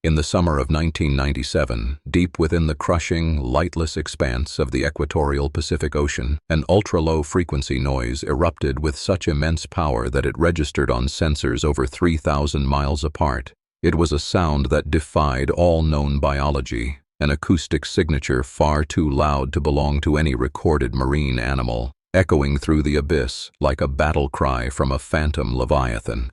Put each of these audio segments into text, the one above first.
In the summer of 1997, deep within the crushing, lightless expanse of the equatorial Pacific Ocean, an ultra-low-frequency noise erupted with such immense power that it registered on sensors over 3,000 miles apart. It was a sound that defied all known biology, an acoustic signature far too loud to belong to any recorded marine animal, echoing through the abyss like a battle cry from a phantom leviathan.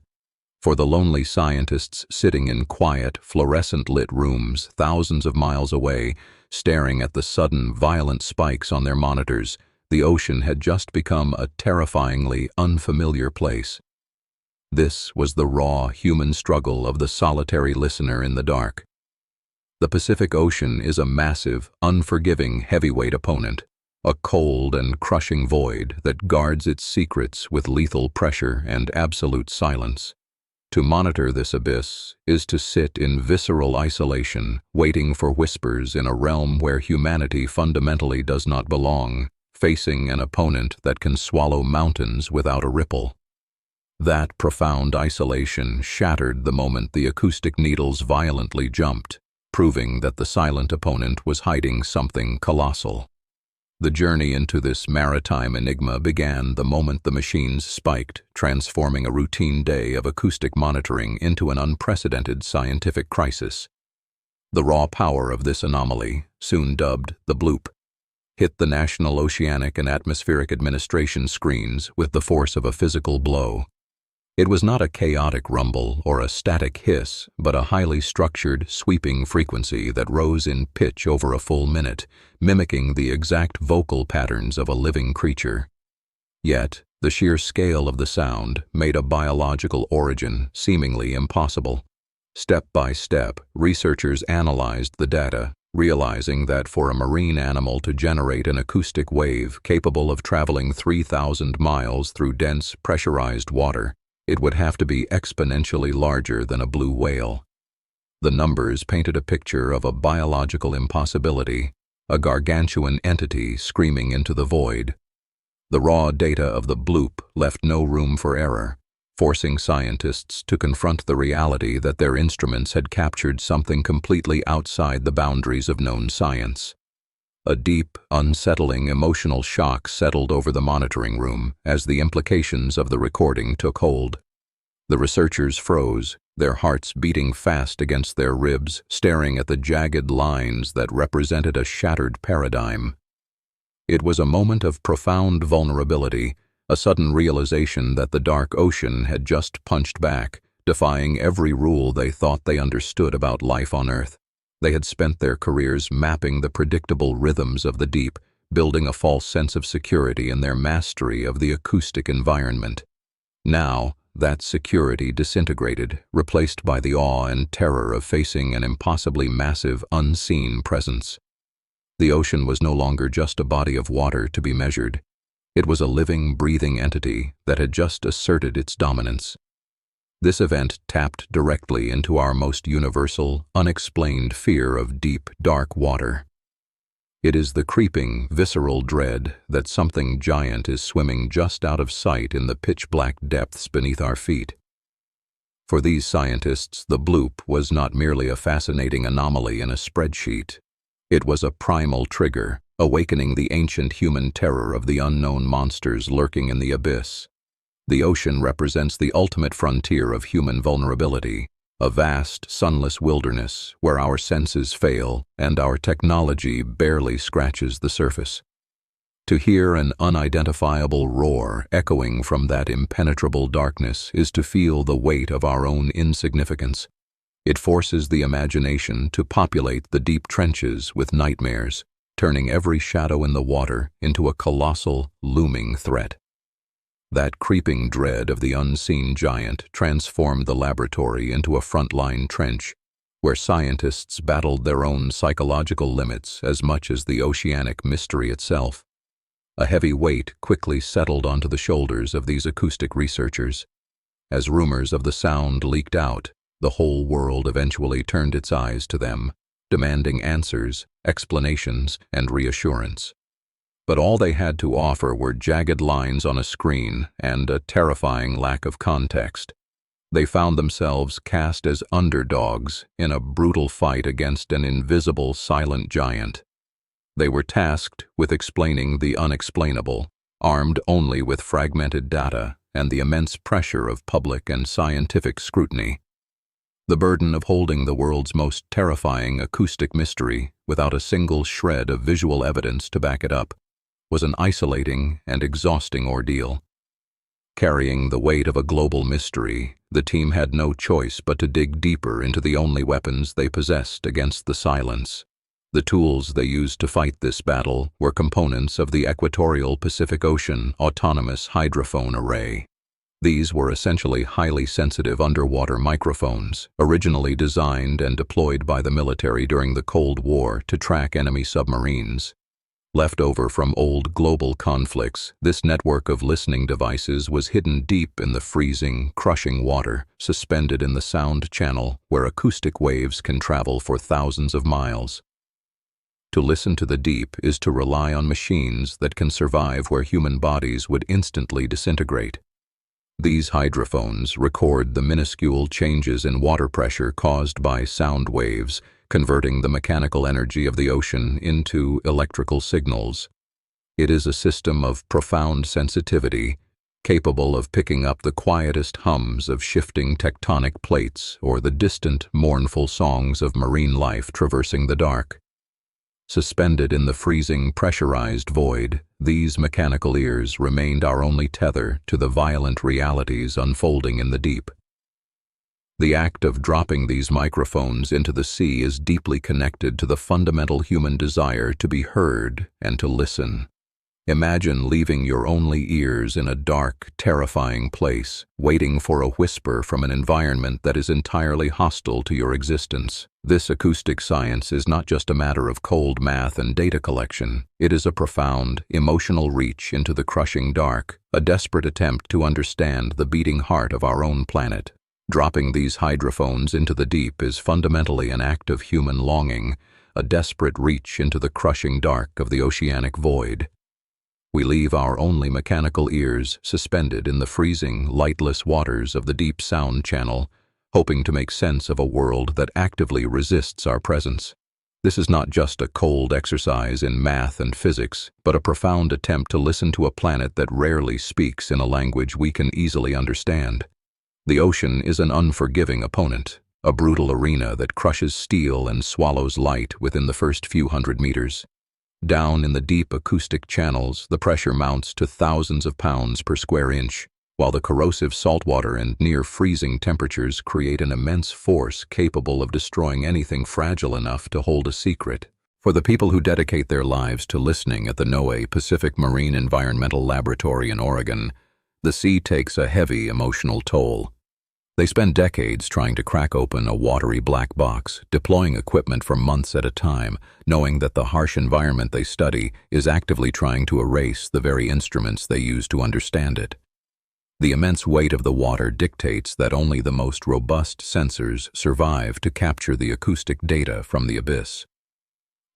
For the lonely scientists sitting in quiet, fluorescent-lit rooms thousands of miles away, staring at the sudden, violent spikes on their monitors, the ocean had just become a terrifyingly unfamiliar place. This was the raw, human struggle of the solitary listener in the dark. The Pacific Ocean is a massive, unforgiving heavyweight opponent, a cold and crushing void that guards its secrets with lethal pressure and absolute silence. To monitor this abyss is to sit in visceral isolation, waiting for whispers in a realm where humanity fundamentally does not belong, facing an opponent that can swallow mountains without a ripple. That profound isolation shattered the moment the acoustic needles violently jumped, proving that the silent opponent was hiding something colossal. The journey into this maritime enigma began the moment the machines spiked, transforming a routine day of acoustic monitoring into an unprecedented scientific crisis. The raw power of this anomaly, soon dubbed the Bloop, hit the National Oceanic and Atmospheric Administration screens with the force of a physical blow. It was not a chaotic rumble or a static hiss, but a highly structured, sweeping frequency that rose in pitch over a full minute, mimicking the exact vocal patterns of a living creature. Yet, the sheer scale of the sound made a biological origin seemingly impossible. Step by step, researchers analyzed the data, realizing that for a marine animal to generate an acoustic wave capable of traveling 3,000 miles through dense, pressurized water, it would have to be exponentially larger than a blue whale. The numbers painted a picture of a biological impossibility, a gargantuan entity screaming into the void. The raw data of the Bloop left no room for error, forcing scientists to confront the reality that their instruments had captured something completely outside the boundaries of known science. A deep, unsettling emotional shock settled over the monitoring room as the implications of the recording took hold. The researchers froze, their hearts beating fast against their ribs, staring at the jagged lines that represented a shattered paradigm. It was a moment of profound vulnerability, a sudden realization that the dark ocean had just punched back, defying every rule they thought they understood about life on Earth. They had spent their careers mapping the predictable rhythms of the deep, building a false sense of security in their mastery of the acoustic environment. Now, that security disintegrated, replaced by the awe and terror of facing an impossibly massive, unseen presence. The ocean was no longer just a body of water to be measured. It was a living, breathing entity that had just asserted its dominance. This event tapped directly into our most universal, unexplained fear of deep, dark water. It is the creeping, visceral dread that something giant is swimming just out of sight in the pitch-black depths beneath our feet. For these scientists, the Bloop was not merely a fascinating anomaly in a spreadsheet. It was a primal trigger, awakening the ancient human terror of the unknown monsters lurking in the abyss. The ocean represents the ultimate frontier of human vulnerability, a vast, sunless wilderness where our senses fail and our technology barely scratches the surface. To hear an unidentifiable roar echoing from that impenetrable darkness is to feel the weight of our own insignificance. It forces the imagination to populate the deep trenches with nightmares, turning every shadow in the water into a colossal, looming threat. That creeping dread of the unseen giant transformed the laboratory into a frontline trench, where scientists battled their own psychological limits as much as the oceanic mystery itself. A heavy weight quickly settled onto the shoulders of these acoustic researchers. As rumors of the sound leaked out, the whole world eventually turned its eyes to them, demanding answers, explanations, and reassurance. But all they had to offer were jagged lines on a screen and a terrifying lack of context. They found themselves cast as underdogs in a brutal fight against an invisible, silent giant. They were tasked with explaining the unexplainable, armed only with fragmented data and the immense pressure of public and scientific scrutiny. The burden of holding the world's most terrifying acoustic mystery without a single shred of visual evidence to back it up was an isolating and exhausting ordeal. Carrying the weight of a global mystery, the team had no choice but to dig deeper into the only weapons they possessed against the silence. The tools they used to fight this battle were components of the equatorial Pacific Ocean Autonomous Hydrophone Array. These were essentially highly sensitive underwater microphones, originally designed and deployed by the military during the Cold War to track enemy submarines. Left over from old global conflicts, this network of listening devices was hidden deep in the freezing, crushing water, suspended in the sound channel where acoustic waves can travel for thousands of miles. To listen to the deep is to rely on machines that can survive where human bodies would instantly disintegrate. These hydrophones record the minuscule changes in water pressure caused by sound waves, converting the mechanical energy of the ocean into electrical signals. It is a system of profound sensitivity, capable of picking up the quietest hums of shifting tectonic plates or the distant, mournful songs of marine life traversing the dark. Suspended in the freezing, pressurized void, these mechanical ears remained our only tether to the violent realities unfolding in the deep. The act of dropping these microphones into the sea is deeply connected to the fundamental human desire to be heard and to listen. Imagine leaving your only ears in a dark, terrifying place, waiting for a whisper from an environment that is entirely hostile to your existence. This acoustic science is not just a matter of cold math and data collection. It is a profound, emotional reach into the crushing dark, a desperate attempt to understand the beating heart of our own planet. Dropping these hydrophones into the deep is fundamentally an act of human longing, a desperate reach into the crushing dark of the oceanic void. We leave our only mechanical ears suspended in the freezing, lightless waters of the deep sound channel, hoping to make sense of a world that actively resists our presence. This is not just a cold exercise in math and physics, but a profound attempt to listen to a planet that rarely speaks in a language we can easily understand. The ocean is an unforgiving opponent, a brutal arena that crushes steel and swallows light within the first few hundred meters. Down in the deep acoustic channels, the pressure mounts to thousands of pounds per square inch, while the corrosive saltwater and near-freezing temperatures create an immense force capable of destroying anything fragile enough to hold a secret. For the people who dedicate their lives to listening at the NOAA Pacific Marine Environmental Laboratory in Oregon, the sea takes a heavy emotional toll. They spend decades trying to crack open a watery black box, deploying equipment for months at a time, knowing that the harsh environment they study is actively trying to erase the very instruments they use to understand it. The immense weight of the water dictates that only the most robust sensors survive to capture the acoustic data from the abyss.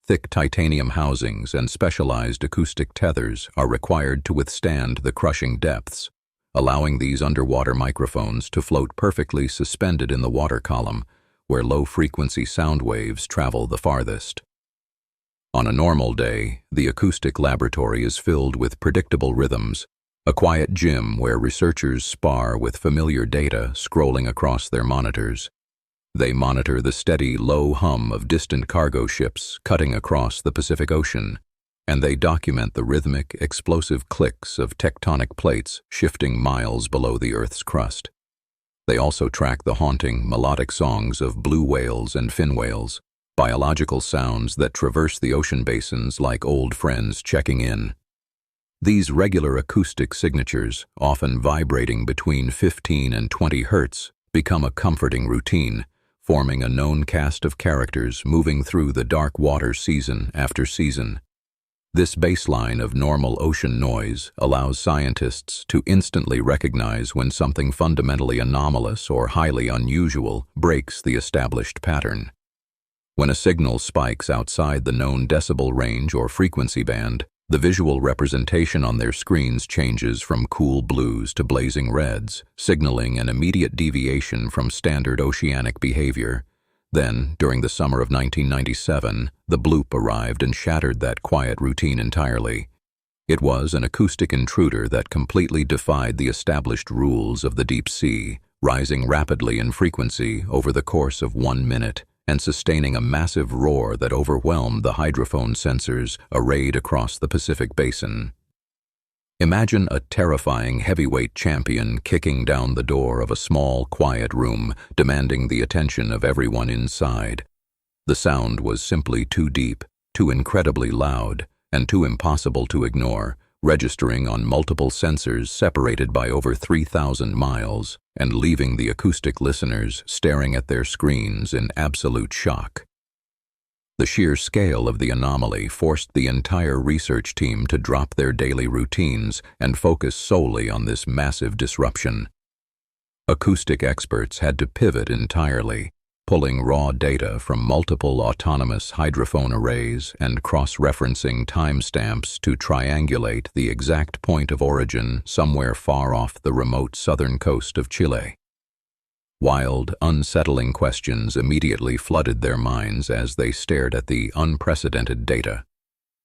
Thick titanium housings and specialized acoustic tethers are required to withstand the crushing depths, allowing these underwater microphones to float perfectly suspended in the water column, where low-frequency sound waves travel the farthest. On a normal day, the acoustic laboratory is filled with predictable rhythms, a quiet gym where researchers spar with familiar data scrolling across their monitors. They monitor the steady, low hum of distant cargo ships cutting across the Pacific Ocean, and they document the rhythmic, explosive clicks of tectonic plates shifting miles below the Earth's crust. They also track the haunting, melodic songs of blue whales and fin whales, biological sounds that traverse the ocean basins like old friends checking in. These regular acoustic signatures, often vibrating between 15 and 20 hertz, become a comforting routine, forming a known cast of characters moving through the dark water season after season. This baseline of normal ocean noise allows scientists to instantly recognize when something fundamentally anomalous or highly unusual breaks the established pattern. When a signal spikes outside the known decibel range or frequency band, The visual representation on their screens changes from cool blues to blazing reds, signaling an immediate deviation from standard oceanic behavior. Then, during the summer of 1997, the Bloop arrived and shattered that quiet routine entirely. It was an acoustic intruder that completely defied the established rules of the deep sea, rising rapidly in frequency over the course of 1 minute and sustaining a massive roar that overwhelmed the hydrophone sensors arrayed across the Pacific Basin. Imagine a terrifying heavyweight champion kicking down the door of a small, quiet room, demanding the attention of everyone inside. The sound was simply too deep, too incredibly loud, and too impossible to ignore, registering on multiple sensors separated by over 3,000 miles and leaving the acoustic listeners staring at their screens in absolute shock. The sheer scale of the anomaly forced the entire research team to drop their daily routines and focus solely on this massive disruption. Acoustic experts had to pivot entirely, pulling raw data from multiple autonomous hydrophone arrays and cross-referencing timestamps to triangulate the exact point of origin somewhere far off the remote southern coast of Chile. Wild, unsettling questions immediately flooded their minds as they stared at the unprecedented data.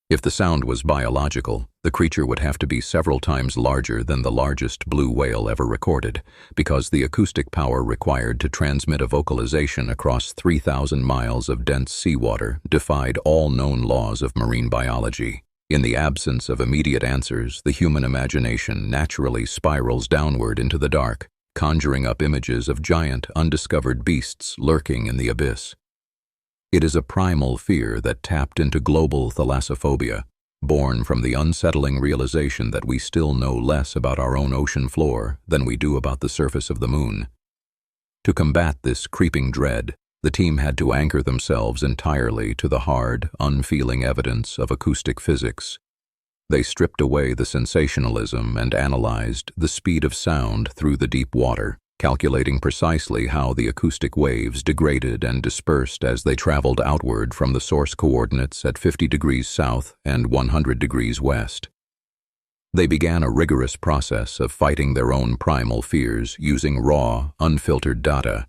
If the sound was biological, the creature would have to be several times larger than the largest blue whale ever recorded, because the acoustic power required to transmit a vocalization across 3,000 miles of dense seawater defied all known laws of marine biology. In the absence of immediate answers, the human imagination naturally spirals downward into the dark, conjuring up images of giant, undiscovered beasts lurking in the abyss. It is a primal fear that tapped into global thalassophobia, born from the unsettling realization that we still know less about our own ocean floor than we do about the surface of the moon. To combat this creeping dread, the team had to anchor themselves entirely to the hard, unfeeling evidence of acoustic physics. They stripped away the sensationalism and analyzed the speed of sound through the deep water, calculating precisely how the acoustic waves degraded and dispersed as they traveled outward from the source coordinates at 50 degrees south and 100 degrees west. They began a rigorous process of fighting their own primal fears using raw, unfiltered data.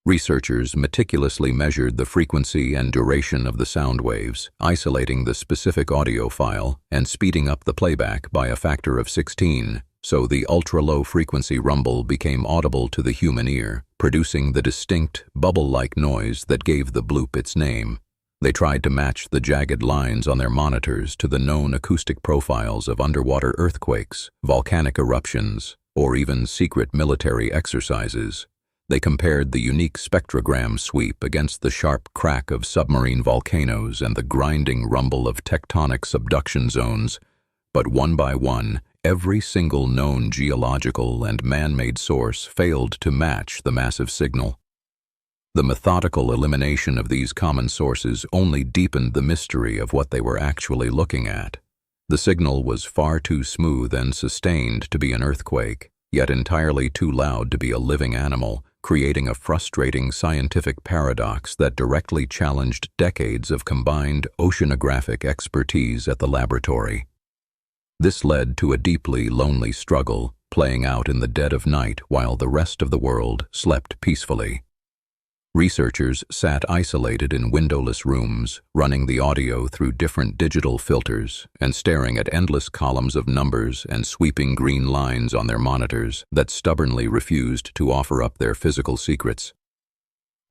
Researchers meticulously measured the frequency and duration of the sound waves, isolating the specific audio file and speeding up the playback by a factor of 16. So the ultra-low frequency rumble became audible to the human ear, producing the distinct, bubble-like noise that gave the Bloop its name. They tried to match the jagged lines on their monitors to the known acoustic profiles of underwater earthquakes, volcanic eruptions, or even secret military exercises. They compared the unique spectrogram sweep against the sharp crack of submarine volcanoes and the grinding rumble of tectonic subduction zones. But one by one, every single known geological and man-made source failed to match the massive signal. The methodical elimination of these common sources only deepened the mystery of what they were actually looking at. The signal was far too smooth and sustained to be an earthquake, yet entirely too loud to be a living animal, creating a frustrating scientific paradox that directly challenged decades of combined oceanographic expertise at the laboratory. This led to a deeply lonely struggle, playing out in the dead of night while the rest of the world slept peacefully. Researchers sat isolated in windowless rooms, running the audio through different digital filters and staring at endless columns of numbers and sweeping green lines on their monitors that stubbornly refused to offer up their physical secrets.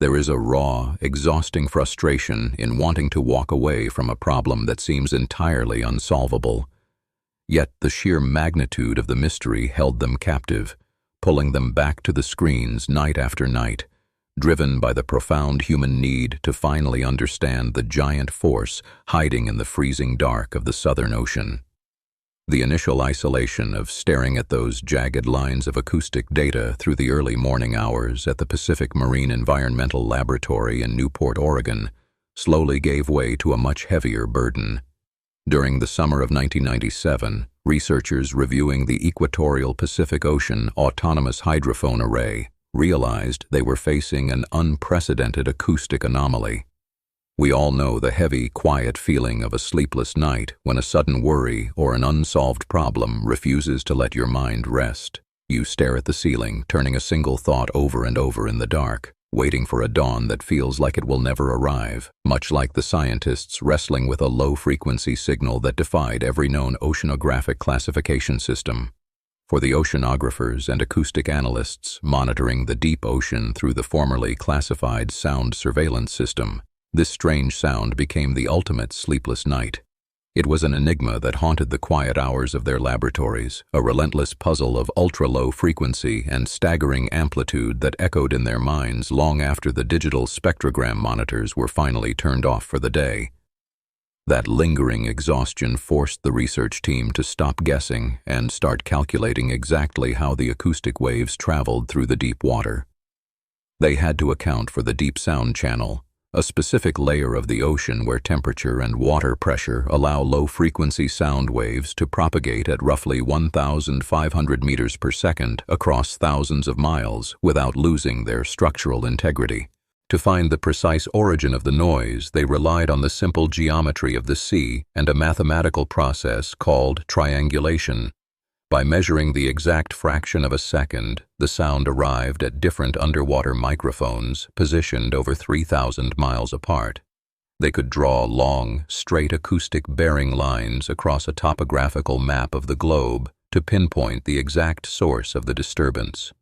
There is a raw, exhausting frustration in wanting to walk away from a problem that seems entirely unsolvable. Yet the sheer magnitude of the mystery held them captive, pulling them back to the screens night after night, driven by the profound human need to finally understand the giant force hiding in the freezing dark of the Southern Ocean. The initial isolation of staring at those jagged lines of acoustic data through the early morning hours at the Pacific Marine Environmental Laboratory in Newport, Oregon, slowly gave way to a much heavier burden. During the summer of 1997, researchers reviewing the Equatorial Pacific Ocean Autonomous Hydrophone Array realized they were facing an unprecedented acoustic anomaly. We all know the heavy, quiet feeling of a sleepless night when a sudden worry or an unsolved problem refuses to let your mind rest. You stare at the ceiling, turning a single thought over and over in the dark, waiting for a dawn that feels like it will never arrive, much like the scientists wrestling with a low-frequency signal that defied every known oceanographic classification system. For the oceanographers and acoustic analysts monitoring the deep ocean through the formerly classified sound surveillance system, this strange sound became the ultimate sleepless night. It was an enigma that haunted the quiet hours of their laboratories, a relentless puzzle of ultra-low frequency and staggering amplitude that echoed in their minds long after the digital spectrogram monitors were finally turned off for the day. That lingering exhaustion forced the research team to stop guessing and start calculating exactly how the acoustic waves traveled through the deep water. They had to account for the deep sound channel, a specific layer of the ocean where temperature and water pressure allow low-frequency sound waves to propagate at roughly 1,500 meters per second across thousands of miles without losing their structural integrity. To find the precise origin of the noise, they relied on the simple geometry of the sea and a mathematical process called triangulation. By measuring the exact fraction of a second, the sound arrived at different underwater microphones positioned over 3,000 miles apart. They could draw long, straight acoustic bearing lines across a topographical map of the globe to pinpoint the exact source of the disturbance.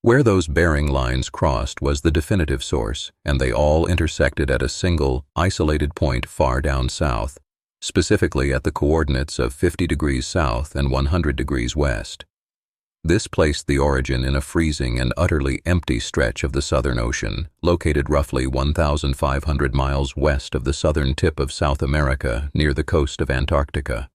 Where those bearing lines crossed was the definitive source, and they all intersected at a single, isolated point far down south, specifically at the coordinates of 50 degrees south and 100 degrees west. This placed the origin in a freezing and utterly empty stretch of the Southern Ocean, located roughly 1,500 miles west of the southern tip of South America near the coast of Antarctica.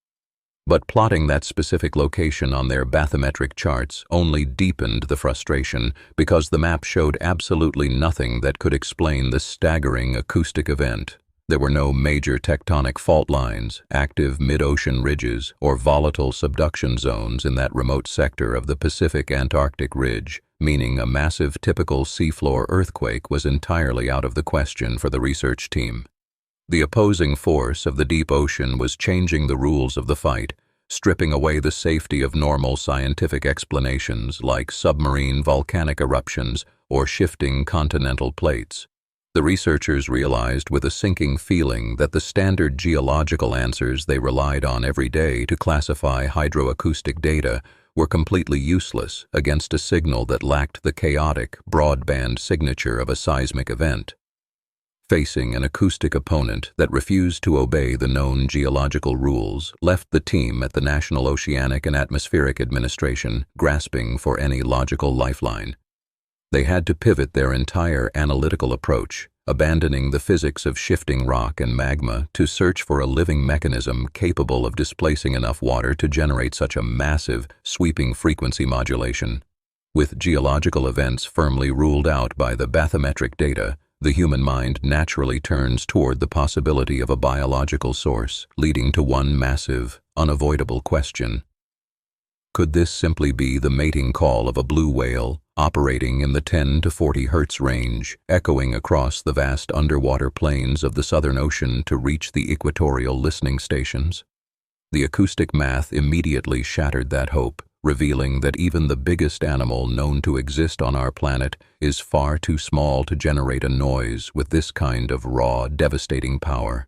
But plotting that specific location on their bathymetric charts only deepened the frustration because the map showed absolutely nothing that could explain the staggering acoustic event. There were no major tectonic fault lines, active mid-ocean ridges, or volatile subduction zones in that remote sector of the Pacific-Antarctic ridge, meaning a massive typical seafloor earthquake was entirely out of the question for the research team. The opposing force of the deep ocean was changing the rules of the fight, stripping away the safety of normal scientific explanations like submarine volcanic eruptions or shifting continental plates. The researchers realized with a sinking feeling that the standard geological answers they relied on every day to classify hydroacoustic data were completely useless against a signal that lacked the chaotic, broadband signature of a seismic event. Facing an acoustic opponent that refused to obey the known geological rules left the team at the National Oceanic and Atmospheric Administration grasping for any logical lifeline. They had to pivot their entire analytical approach, abandoning the physics of shifting rock and magma to search for a living mechanism capable of displacing enough water to generate such a massive, sweeping frequency modulation. With geological events firmly ruled out by the bathymetric data, the human mind naturally turns toward the possibility of a biological source, leading to one massive, unavoidable question. Could this simply be the mating call of a blue whale, operating in the 10 to 40 hertz range, echoing across the vast underwater plains of the Southern Ocean to reach the equatorial listening stations? The acoustic math immediately shattered that hope, revealing that even the biggest animal known to exist on our planet is far too small to generate a noise with this kind of raw, devastating power.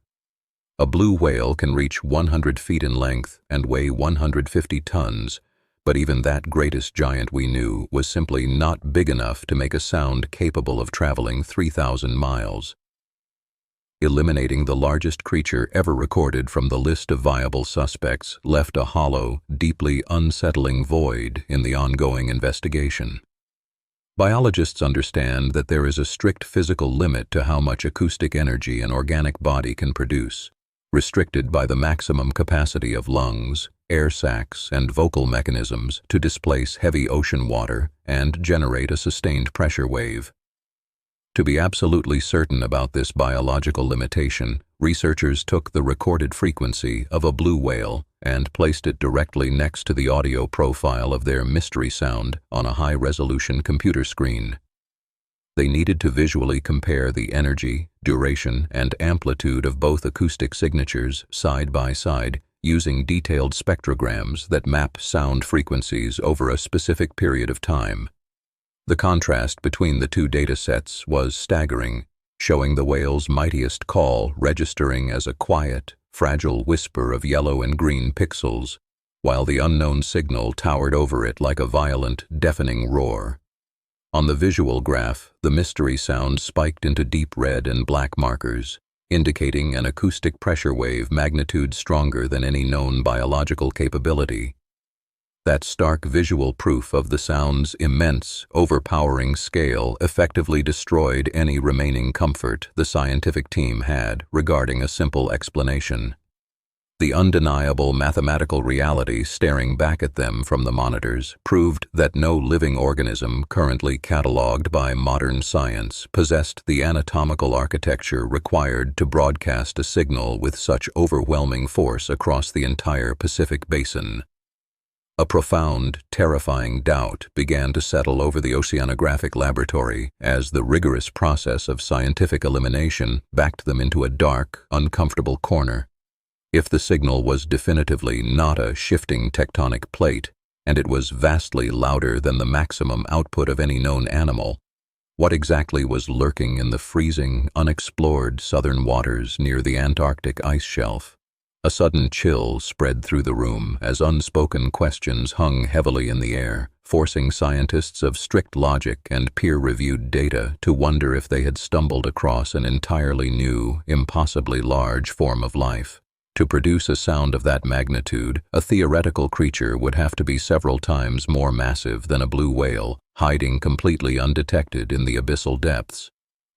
A blue whale can reach 100 feet in length and weigh 150 tons, but even that greatest giant we knew was simply not big enough to make a sound capable of traveling 3,000 miles. Eliminating the largest creature ever recorded from the list of viable suspects left a hollow, deeply unsettling void in the ongoing investigation. Biologists understand that there is a strict physical limit to how much acoustic energy an organic body can produce, restricted by the maximum capacity of lungs, air sacs, and vocal mechanisms to displace heavy ocean water and generate a sustained pressure wave. To be absolutely certain about this biological limitation, researchers took the recorded frequency of a blue whale and placed it directly next to the audio profile of their mystery sound on a high-resolution computer screen. They needed to visually compare the energy, duration, and amplitude of both acoustic signatures side by side using detailed spectrograms that map sound frequencies over a specific period of time. The contrast between the two data sets was staggering, showing the whale's mightiest call registering as a quiet, fragile whisper of yellow and green pixels, while the unknown signal towered over it like a violent, deafening roar. On the visual graph, the mystery sound spiked into deep red and black markers, indicating an acoustic pressure wave magnitude stronger than any known biological capability. That stark visual proof of the sound's immense, overpowering scale effectively destroyed any remaining comfort the scientific team had regarding a simple explanation. The undeniable mathematical reality staring back at them from the monitors proved that no living organism currently catalogued by modern science possessed the anatomical architecture required to broadcast a signal with such overwhelming force across the entire Pacific Basin. A profound, terrifying doubt began to settle over the oceanographic laboratory as the rigorous process of scientific elimination backed them into a dark, uncomfortable corner. If the signal was definitively not a shifting tectonic plate, and it was vastly louder than the maximum output of any known animal, what exactly was lurking in the freezing, unexplored southern waters near the Antarctic ice shelf? A sudden chill spread through the room as unspoken questions hung heavily in the air, forcing scientists of strict logic and peer-reviewed data to wonder if they had stumbled across an entirely new, impossibly large form of life. To produce a sound of that magnitude, a theoretical creature would have to be several times more massive than a blue whale, hiding completely undetected in the abyssal depths.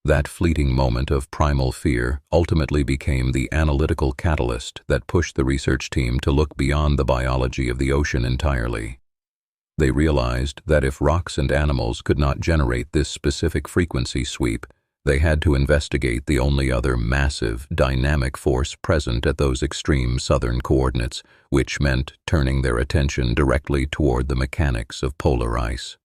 That fleeting moment of primal fear ultimately became the analytical catalyst that pushed the research team to look beyond the biology of the ocean entirely. They realized that if rocks and animals could not generate this specific frequency sweep, they had to investigate the only other massive, dynamic force present at those extreme southern coordinates, which meant turning their attention directly toward the mechanics of polar ice.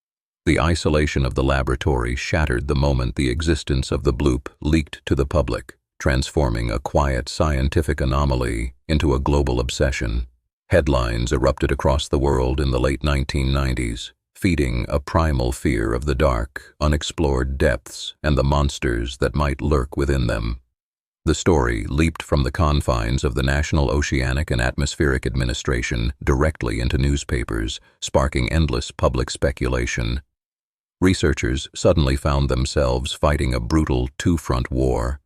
The isolation of the laboratory shattered the moment the existence of the Bloop leaked to the public, transforming a quiet scientific anomaly into a global obsession. Headlines erupted across the world in the late 1990s. Feeding a primal fear of the dark, unexplored depths and the monsters that might lurk within them. The story leaped from the confines of the National Oceanic and Atmospheric Administration directly into newspapers, sparking endless public speculation. Researchers suddenly found themselves fighting a brutal two-front war.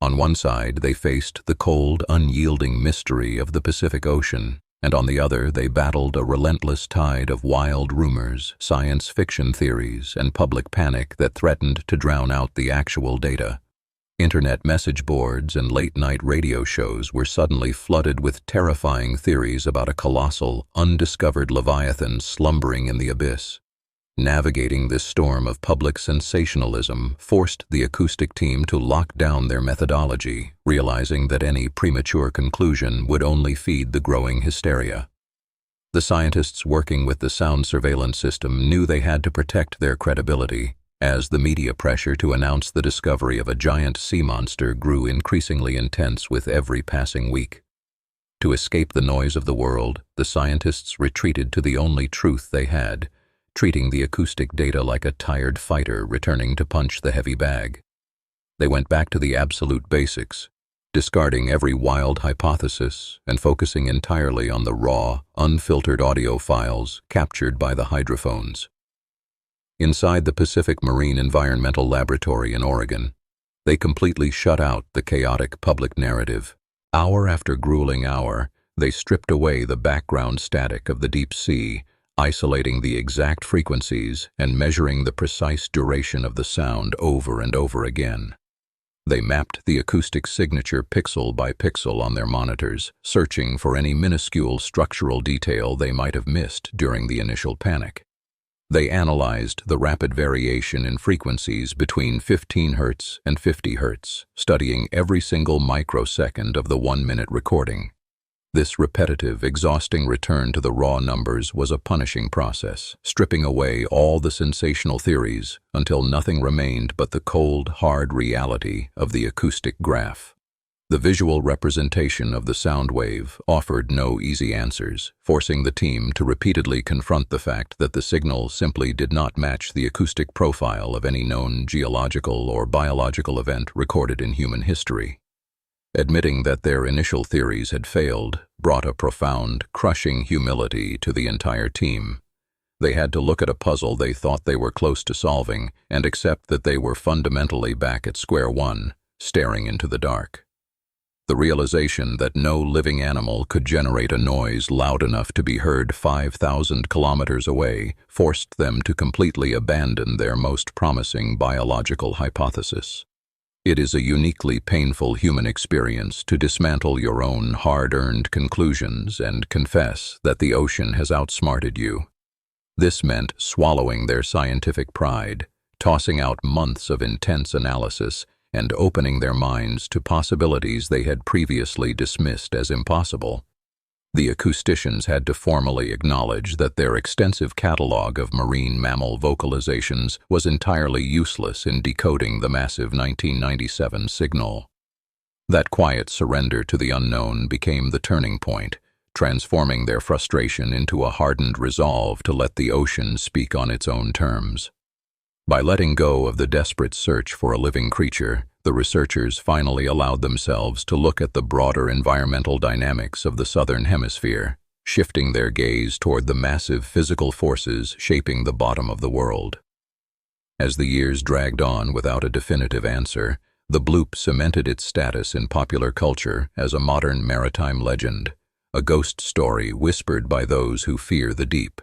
On one side, they faced the cold, unyielding mystery of the Pacific Ocean, and on the other they battled a relentless tide of wild rumors, science fiction theories, and public panic that threatened to drown out the actual data. Internet message boards and late-night radio shows were suddenly flooded with terrifying theories about a colossal, undiscovered leviathan slumbering in the abyss. Navigating this storm of public sensationalism forced the acoustic team to lock down their methodology, realizing that any premature conclusion would only feed the growing hysteria. The scientists working with the sound surveillance system knew they had to protect their credibility, as the media pressure to announce the discovery of a giant sea monster grew increasingly intense with every passing week. To escape the noise of the world, the scientists retreated to the only truth they had, treating the acoustic data like a tired fighter returning to punch the heavy bag. They went back to the absolute basics, discarding every wild hypothesis and focusing entirely on the raw, unfiltered audio files captured by the hydrophones. Inside the Pacific Marine Environmental Laboratory in Oregon, they completely shut out the chaotic public narrative. Hour after grueling hour, they stripped away the background static of the deep sea, isolating the exact frequencies and measuring the precise duration of the sound over and over again. They mapped the acoustic signature pixel by pixel on their monitors, searching for any minuscule structural detail they might have missed during the initial panic. They analyzed the rapid variation in frequencies between 15 Hz and 50 Hz, studying every single microsecond of the 1-minute recording. This repetitive, exhausting return to the raw numbers was a punishing process, stripping away all the sensational theories until nothing remained but the cold, hard reality of the acoustic graph. The visual representation of the sound wave offered no easy answers, forcing the team to repeatedly confront the fact that the signal simply did not match the acoustic profile of any known geological or biological event recorded in human history. Admitting that their initial theories had failed brought a profound, crushing humility to the entire team. They had to look at a puzzle they thought they were close to solving and accept that they were fundamentally back at square one, staring into the dark. The realization that no living animal could generate a noise loud enough to be heard 5,000 kilometers away forced them to completely abandon their most promising biological hypothesis. It is a uniquely painful human experience to dismantle your own hard-earned conclusions and confess that the ocean has outsmarted you. This meant swallowing their scientific pride, tossing out months of intense analysis, and opening their minds to possibilities they had previously dismissed as impossible. The acousticians had to formally acknowledge that their extensive catalog of marine mammal vocalizations was entirely useless in decoding the massive 1997 signal. That quiet surrender to the unknown became the turning point, transforming their frustration into a hardened resolve to let the ocean speak on its own terms. By letting go of the desperate search for a living creature, the researchers finally allowed themselves to look at the broader environmental dynamics of the southern hemisphere, shifting their gaze toward the massive physical forces shaping the bottom of the world. As the years dragged on without a definitive answer, the Bloop cemented its status in popular culture as a modern maritime legend, a ghost story whispered by those who fear the deep.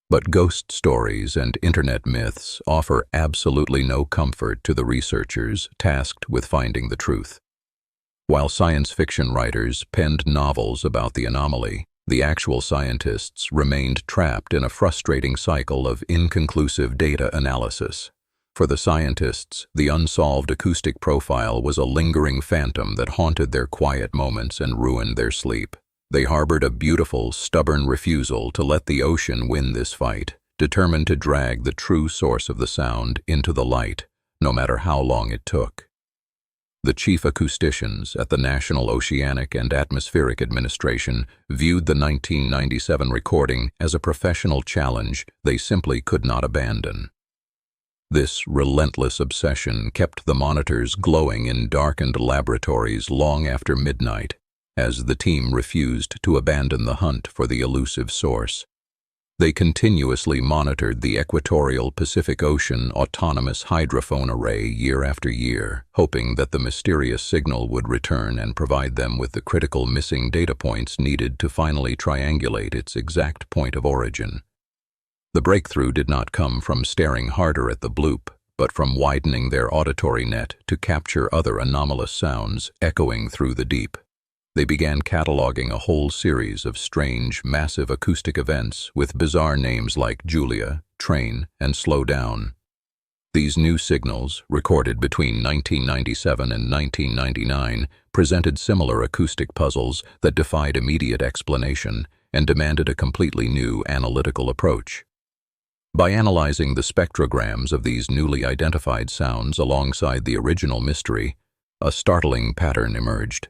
But ghost stories and internet myths offer absolutely no comfort to the researchers tasked with finding the truth. While science fiction writers penned novels about the anomaly, the actual scientists remained trapped in a frustrating cycle of inconclusive data analysis. For the scientists, the unsolved acoustic profile was a lingering phantom that haunted their quiet moments and ruined their sleep. They harbored a beautiful, stubborn refusal to let the ocean win this fight, determined to drag the true source of the sound into the light, no matter how long it took. The chief acousticians at the National Oceanic and Atmospheric Administration viewed the 1997 recording as a professional challenge they simply could not abandon. This relentless obsession kept the monitors glowing in darkened laboratories long after midnight, as the team refused to abandon the hunt for the elusive source. They continuously monitored the equatorial Pacific Ocean autonomous hydrophone array year after year, hoping that the mysterious signal would return and provide them with the critical missing data points needed to finally triangulate its exact point of origin. The breakthrough did not come from staring harder at the Bloop, but from widening their auditory net to capture other anomalous sounds echoing through the deep. They began cataloging a whole series of strange, massive acoustic events with bizarre names like Julia, Train, and Slow Down. These new signals, recorded between 1997 and 1999, presented similar acoustic puzzles that defied immediate explanation and demanded a completely new analytical approach. By analyzing the spectrograms of these newly identified sounds alongside the original mystery, a startling pattern emerged.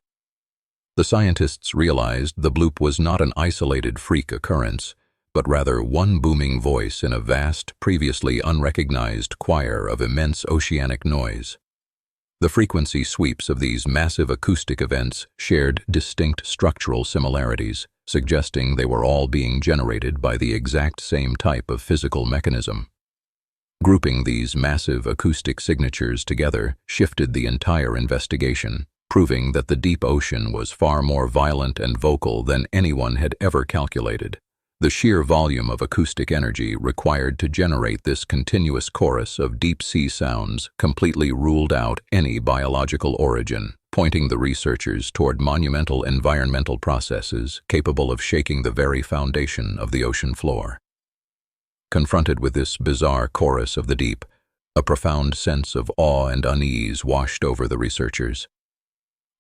The scientists realized the Bloop was not an isolated freak occurrence, but rather one booming voice in a vast, previously unrecognized choir of immense oceanic noise. The frequency sweeps of these massive acoustic events shared distinct structural similarities, suggesting they were all being generated by the exact same type of physical mechanism. Grouping these massive acoustic signatures together shifted the entire investigation, proving that the deep ocean was far more violent and vocal than anyone had ever calculated. The sheer volume of acoustic energy required to generate this continuous chorus of deep-sea sounds completely ruled out any biological origin, pointing the researchers toward monumental environmental processes capable of shaking the very foundation of the ocean floor. Confronted with this bizarre chorus of the deep, a profound sense of awe and unease washed over the researchers.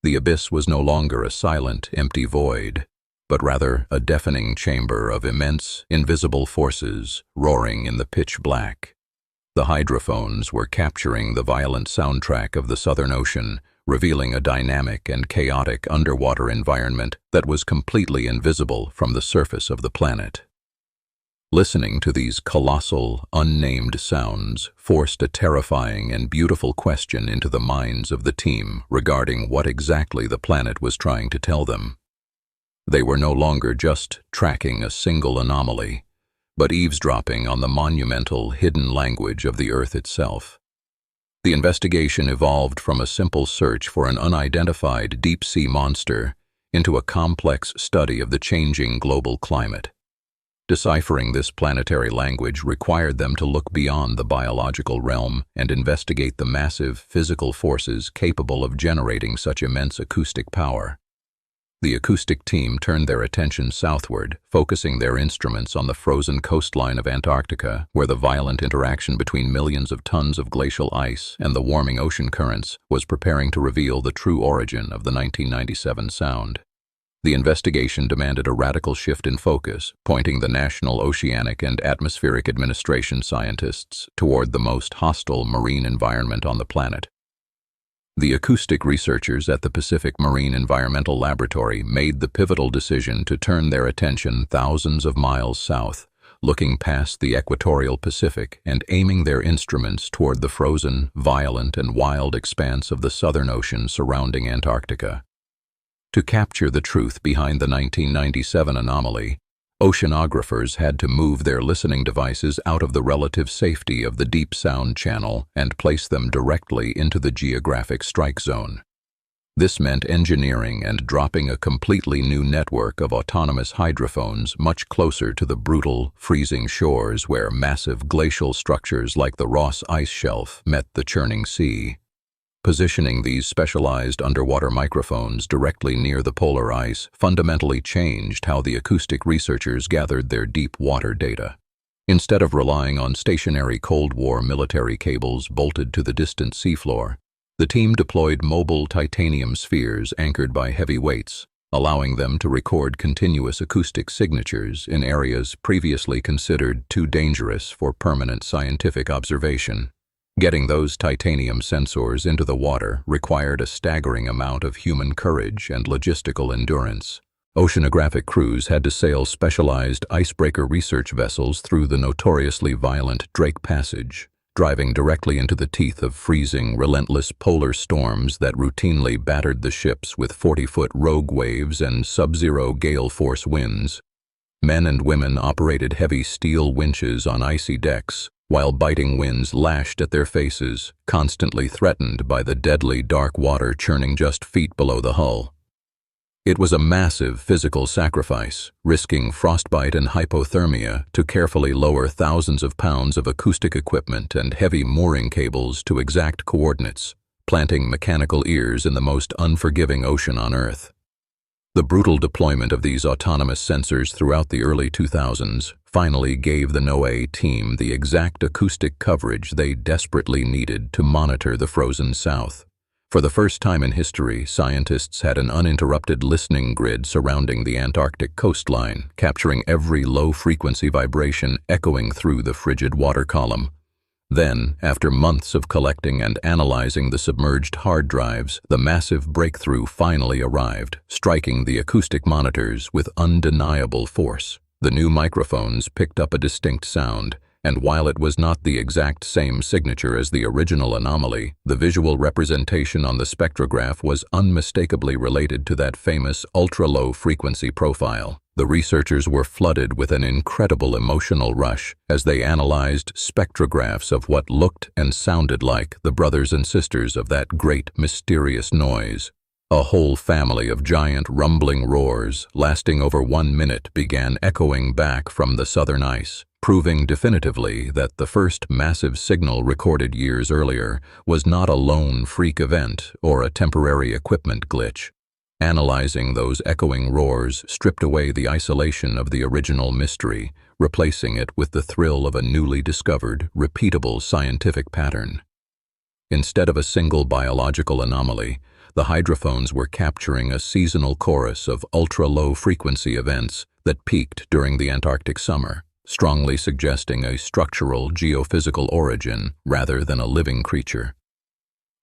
The abyss was no longer a silent, empty void, but rather a deafening chamber of immense, invisible forces roaring in the pitch black. The hydrophones were capturing the violent soundtrack of the Southern Ocean, revealing a dynamic and chaotic underwater environment that was completely invisible from the surface of the planet. Listening to these colossal, unnamed sounds forced a terrifying and beautiful question into the minds of the team regarding what exactly the planet was trying to tell them. They were no longer just tracking a single anomaly, but eavesdropping on the monumental, hidden language of the Earth itself. The investigation evolved from a simple search for an unidentified deep-sea monster into a complex study of the changing global climate. Deciphering this planetary language required them to look beyond the biological realm and investigate the massive physical forces capable of generating such immense acoustic power. The acoustic team turned their attention southward, focusing their instruments on the frozen coastline of Antarctica, where the violent interaction between millions of tons of glacial ice and the warming ocean currents was preparing to reveal the true origin of the 1997 sound. The investigation demanded a radical shift in focus, pointing the National Oceanic and Atmospheric Administration scientists toward the most hostile marine environment on the planet. The acoustic researchers at the Pacific Marine Environmental Laboratory made the pivotal decision to turn their attention thousands of miles south, looking past the equatorial Pacific and aiming their instruments toward the frozen, violent, and wild expanse of the Southern Ocean surrounding Antarctica. To capture the truth behind the 1997 anomaly, oceanographers had to move their listening devices out of the relative safety of the deep sound channel and place them directly into the geographic strike zone. This meant engineering and dropping a completely new network of autonomous hydrophones much closer to the brutal, freezing shores where massive glacial structures like the Ross Ice Shelf met the churning sea. Positioning these specialized underwater microphones directly near the polar ice fundamentally changed how the acoustic researchers gathered their deep water data. Instead of relying on stationary Cold War military cables bolted to the distant seafloor, the team deployed mobile titanium spheres anchored by heavy weights, allowing them to record continuous acoustic signatures in areas previously considered too dangerous for permanent scientific observation. Getting those titanium sensors into the water required a staggering amount of human courage and logistical endurance. Oceanographic crews had to sail specialized icebreaker research vessels through the notoriously violent Drake Passage, driving directly into the teeth of freezing, relentless polar storms that routinely battered the ships with 40-foot rogue waves and sub-zero gale-force winds. Men and women operated heavy steel winches on icy decks, while biting winds lashed at their faces, constantly threatened by the deadly dark water churning just feet below the hull. It was a massive physical sacrifice, risking frostbite and hypothermia to carefully lower thousands of pounds of acoustic equipment and heavy mooring cables to exact coordinates, planting mechanical ears in the most unforgiving ocean on Earth. The brutal deployment of these autonomous sensors throughout the early 2000s finally gave the NOAA team the exact acoustic coverage they desperately needed to monitor the frozen South. For the first time in history, scientists had an uninterrupted listening grid surrounding the Antarctic coastline, capturing every low-frequency vibration echoing through the frigid water column. Then, after months of collecting and analyzing the submerged hard drives, the massive breakthrough finally arrived, striking the acoustic monitors with undeniable force. The new microphones picked up a distinct sound, and while it was not the exact same signature as the original anomaly, the visual representation on the spectrograph was unmistakably related to that famous ultra-low frequency profile. The researchers were flooded with an incredible emotional rush as they analyzed spectrographs of what looked and sounded like the brothers and sisters of that great mysterious noise. A whole family of giant rumbling roars, lasting over 1 minute, began echoing back from the southern ice, proving definitively that the first massive signal recorded years earlier was not a lone freak event or a temporary equipment glitch. Analyzing those echoing roars stripped away the isolation of the original mystery, replacing it with the thrill of a newly discovered, repeatable scientific pattern. Instead of a single biological anomaly, The hydrophones were capturing a seasonal chorus of ultra-low frequency events that peaked during the Antarctic summer, strongly suggesting a structural geophysical origin rather than a living creature.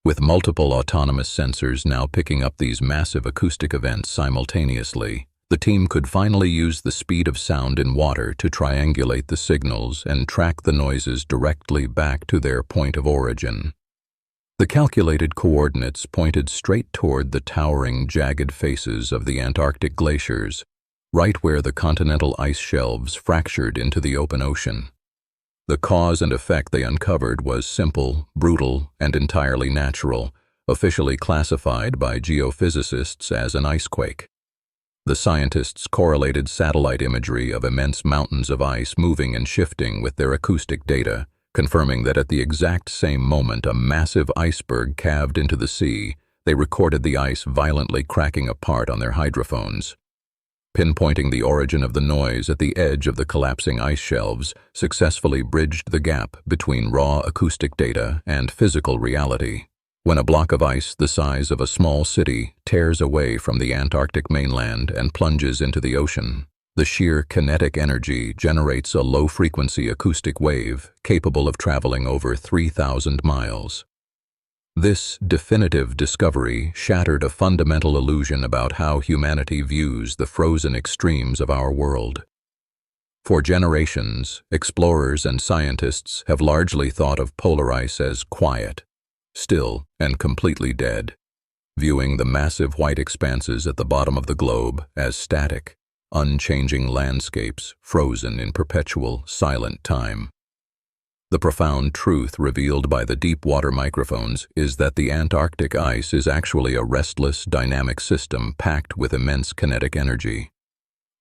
With multiple autonomous sensors now picking up these massive acoustic events simultaneously, the team could finally use the speed of sound in water to triangulate the signals and track the noises directly back to their point of origin. The calculated coordinates pointed straight toward the towering, jagged faces of the Antarctic glaciers, right where the continental ice shelves fractured into the open ocean. The cause and effect they uncovered was simple, brutal, and entirely natural, officially classified by geophysicists as an icequake. The scientists correlated satellite imagery of immense mountains of ice moving and shifting with their acoustic data, confirming that at the exact same moment a massive iceberg calved into the sea, they recorded the ice violently cracking apart on their hydrophones. Pinpointing the origin of the noise at the edge of the collapsing ice shelves successfully bridged the gap between raw acoustic data and physical reality. When a block of ice the size of a small city tears away from the Antarctic mainland and plunges into the ocean, the sheer kinetic energy generates a low-frequency acoustic wave capable of traveling over 3,000 miles. This definitive discovery shattered a fundamental illusion about how humanity views the frozen extremes of our world. For generations, explorers and scientists have largely thought of polar ice as quiet, still, and completely dead, viewing the massive white expanses at the bottom of the globe as static, unchanging landscapes frozen in perpetual, silent time. The profound truth revealed by the deep water microphones is that the Antarctic ice is actually a restless, dynamic system packed with immense kinetic energy.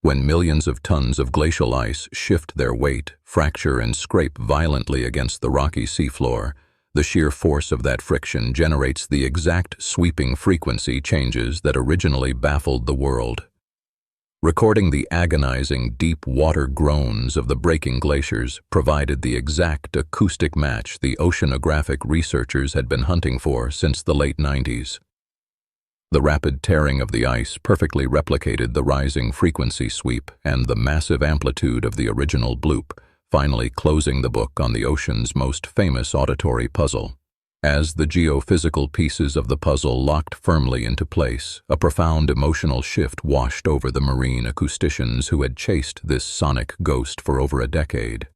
When millions of tons of glacial ice shift their weight, fracture, and scrape violently against the rocky seafloor, the sheer force of that friction generates the exact sweeping frequency changes that originally baffled the world. Recording the agonizing deep water groans of the breaking glaciers provided the exact acoustic match the oceanographic researchers had been hunting for since the late 90s. The rapid tearing of the ice perfectly replicated the rising frequency sweep and the massive amplitude of the original bloop, finally closing the book on the ocean's most famous auditory puzzle. As the geophysical pieces of the puzzle locked firmly into place, a profound emotional shift washed over the marine acousticians who had chased this sonic ghost for over a decade.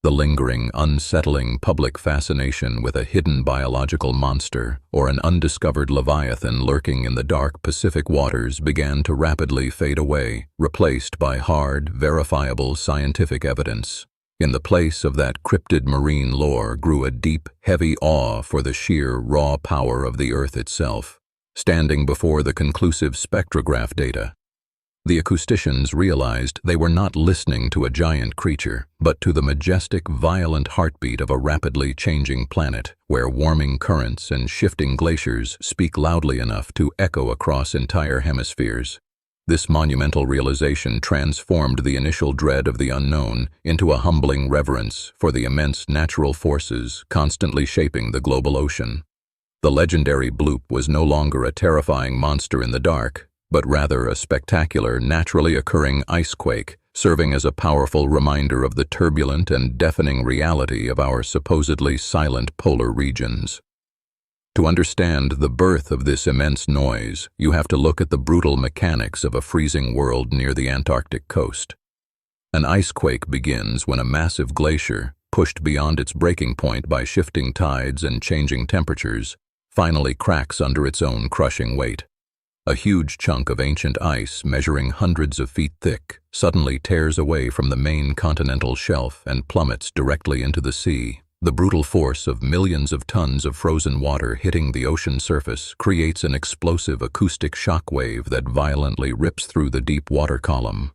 The lingering, unsettling public fascination with a hidden biological monster or an undiscovered leviathan lurking in the dark Pacific waters began to rapidly fade away, replaced by hard, verifiable scientific evidence. In the place of that cryptid marine lore grew a deep, heavy awe for the sheer, raw power of the Earth itself, standing before the conclusive spectrograph data. The acousticians realized they were not listening to a giant creature, but to the majestic, violent heartbeat of a rapidly changing planet, where warming currents and shifting glaciers speak loudly enough to echo across entire hemispheres. This monumental realization transformed the initial dread of the unknown into a humbling reverence for the immense natural forces constantly shaping the global ocean. The legendary Bloop was no longer a terrifying monster in the dark, but rather a spectacular, naturally occurring icequake, serving as a powerful reminder of the turbulent and deafening reality of our supposedly silent polar regions. To understand the birth of this immense noise, you have to look at the brutal mechanics of a freezing world near the Antarctic coast. An icequake begins when a massive glacier, pushed beyond its breaking point by shifting tides and changing temperatures, finally cracks under its own crushing weight. A huge chunk of ancient ice, measuring hundreds of feet thick, suddenly tears away from the main continental shelf and plummets directly into the sea. The brutal force of millions of tons of frozen water hitting the ocean surface creates an explosive acoustic shock wave that violently rips through the deep water column.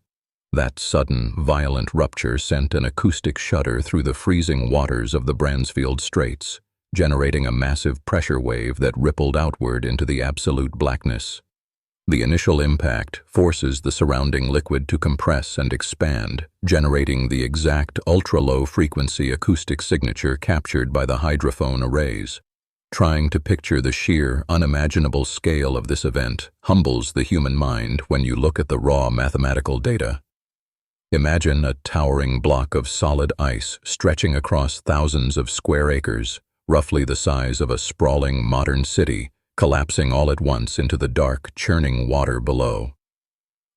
That sudden, violent rupture sent an acoustic shudder through the freezing waters of the Bransfield Straits, generating a massive pressure wave that rippled outward into the absolute blackness. The initial impact forces the surrounding liquid to compress and expand, generating the exact ultra-low frequency acoustic signature captured by the hydrophone arrays. Trying to picture the sheer, unimaginable scale of this event humbles the human mind when you look at the raw mathematical data. Imagine a towering block of solid ice stretching across thousands of square acres, roughly the size of a sprawling modern city, collapsing all at once into the dark, churning water below.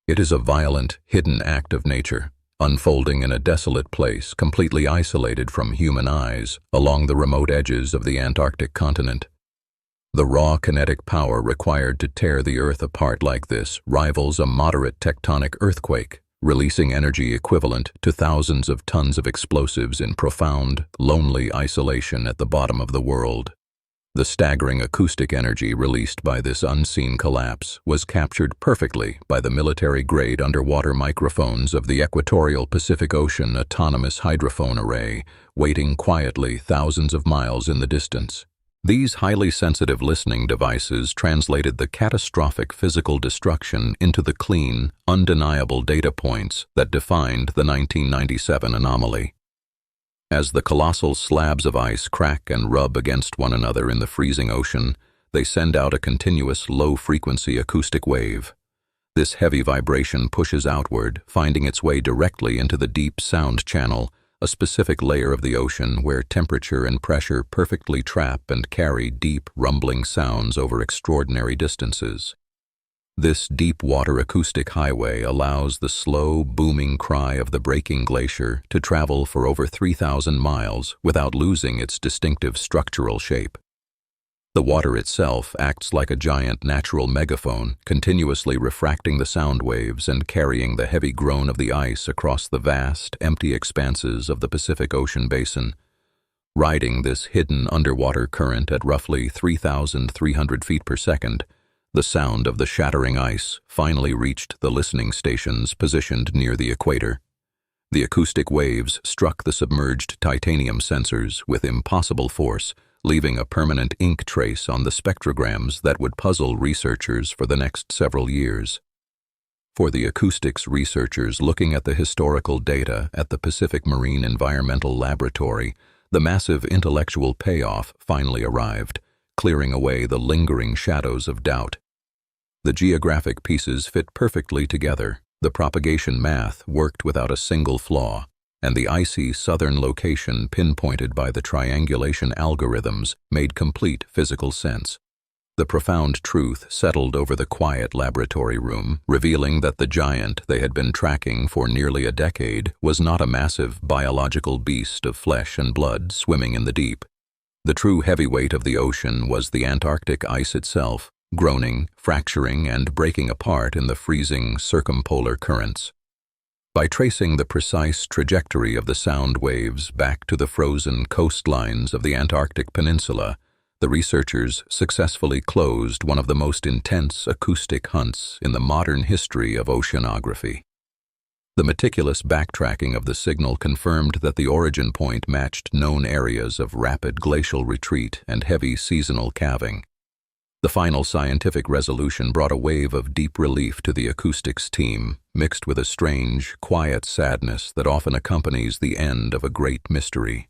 It is a violent, hidden act of nature, unfolding in a desolate place completely isolated from human eyes along the remote edges of the Antarctic continent. The raw kinetic power required to tear the Earth apart like this rivals a moderate tectonic earthquake, releasing energy equivalent to thousands of tons of explosives in profound, lonely isolation at the bottom of the world. The staggering acoustic energy released by this unseen collapse was captured perfectly by the military-grade underwater microphones of the Equatorial Pacific Ocean Autonomous Hydrophone Array, waiting quietly thousands of miles in the distance. These highly sensitive listening devices translated the catastrophic physical destruction into the clean, undeniable data points that defined the 1997 anomaly. As the colossal slabs of ice crack and rub against one another in the freezing ocean, they send out a continuous low-frequency acoustic wave. This heavy vibration pushes outward, finding its way directly into the deep sound channel, a specific layer of the ocean where temperature and pressure perfectly trap and carry deep, rumbling sounds over extraordinary distances. This deep-water acoustic highway allows the slow, booming cry of the breaking glacier to travel for over 3,000 miles without losing its distinctive structural shape. The water itself acts like a giant natural megaphone, continuously refracting the sound waves and carrying the heavy groan of the ice across the vast, empty expanses of the Pacific Ocean basin. Riding this hidden underwater current at roughly 3,300 feet per second, the sound of the shattering ice finally reached the listening stations positioned near the equator. The acoustic waves struck the submerged titanium sensors with impossible force, leaving a permanent ink trace on the spectrograms that would puzzle researchers for the next several years. For the acoustics researchers looking at the historical data at the Pacific Marine Environmental Laboratory, the massive intellectual payoff finally arrived, clearing away the lingering shadows of doubt. The geographic pieces fit perfectly together, the propagation math worked without a single flaw, and the icy southern location pinpointed by the triangulation algorithms made complete physical sense. The profound truth settled over the quiet laboratory room, revealing that the giant they had been tracking for nearly a decade was not a massive biological beast of flesh and blood swimming in the deep. The true heavyweight of the ocean was the Antarctic ice itself, groaning, fracturing, and breaking apart in the freezing circumpolar currents. By tracing the precise trajectory of the sound waves back to the frozen coastlines of the Antarctic Peninsula, the researchers successfully closed one of the most intense acoustic hunts in the modern history of oceanography. The meticulous backtracking of the signal confirmed that the origin point matched known areas of rapid glacial retreat and heavy seasonal calving. The final scientific resolution brought a wave of deep relief to the acoustics team, mixed with a strange, quiet sadness that often accompanies the end of a great mystery.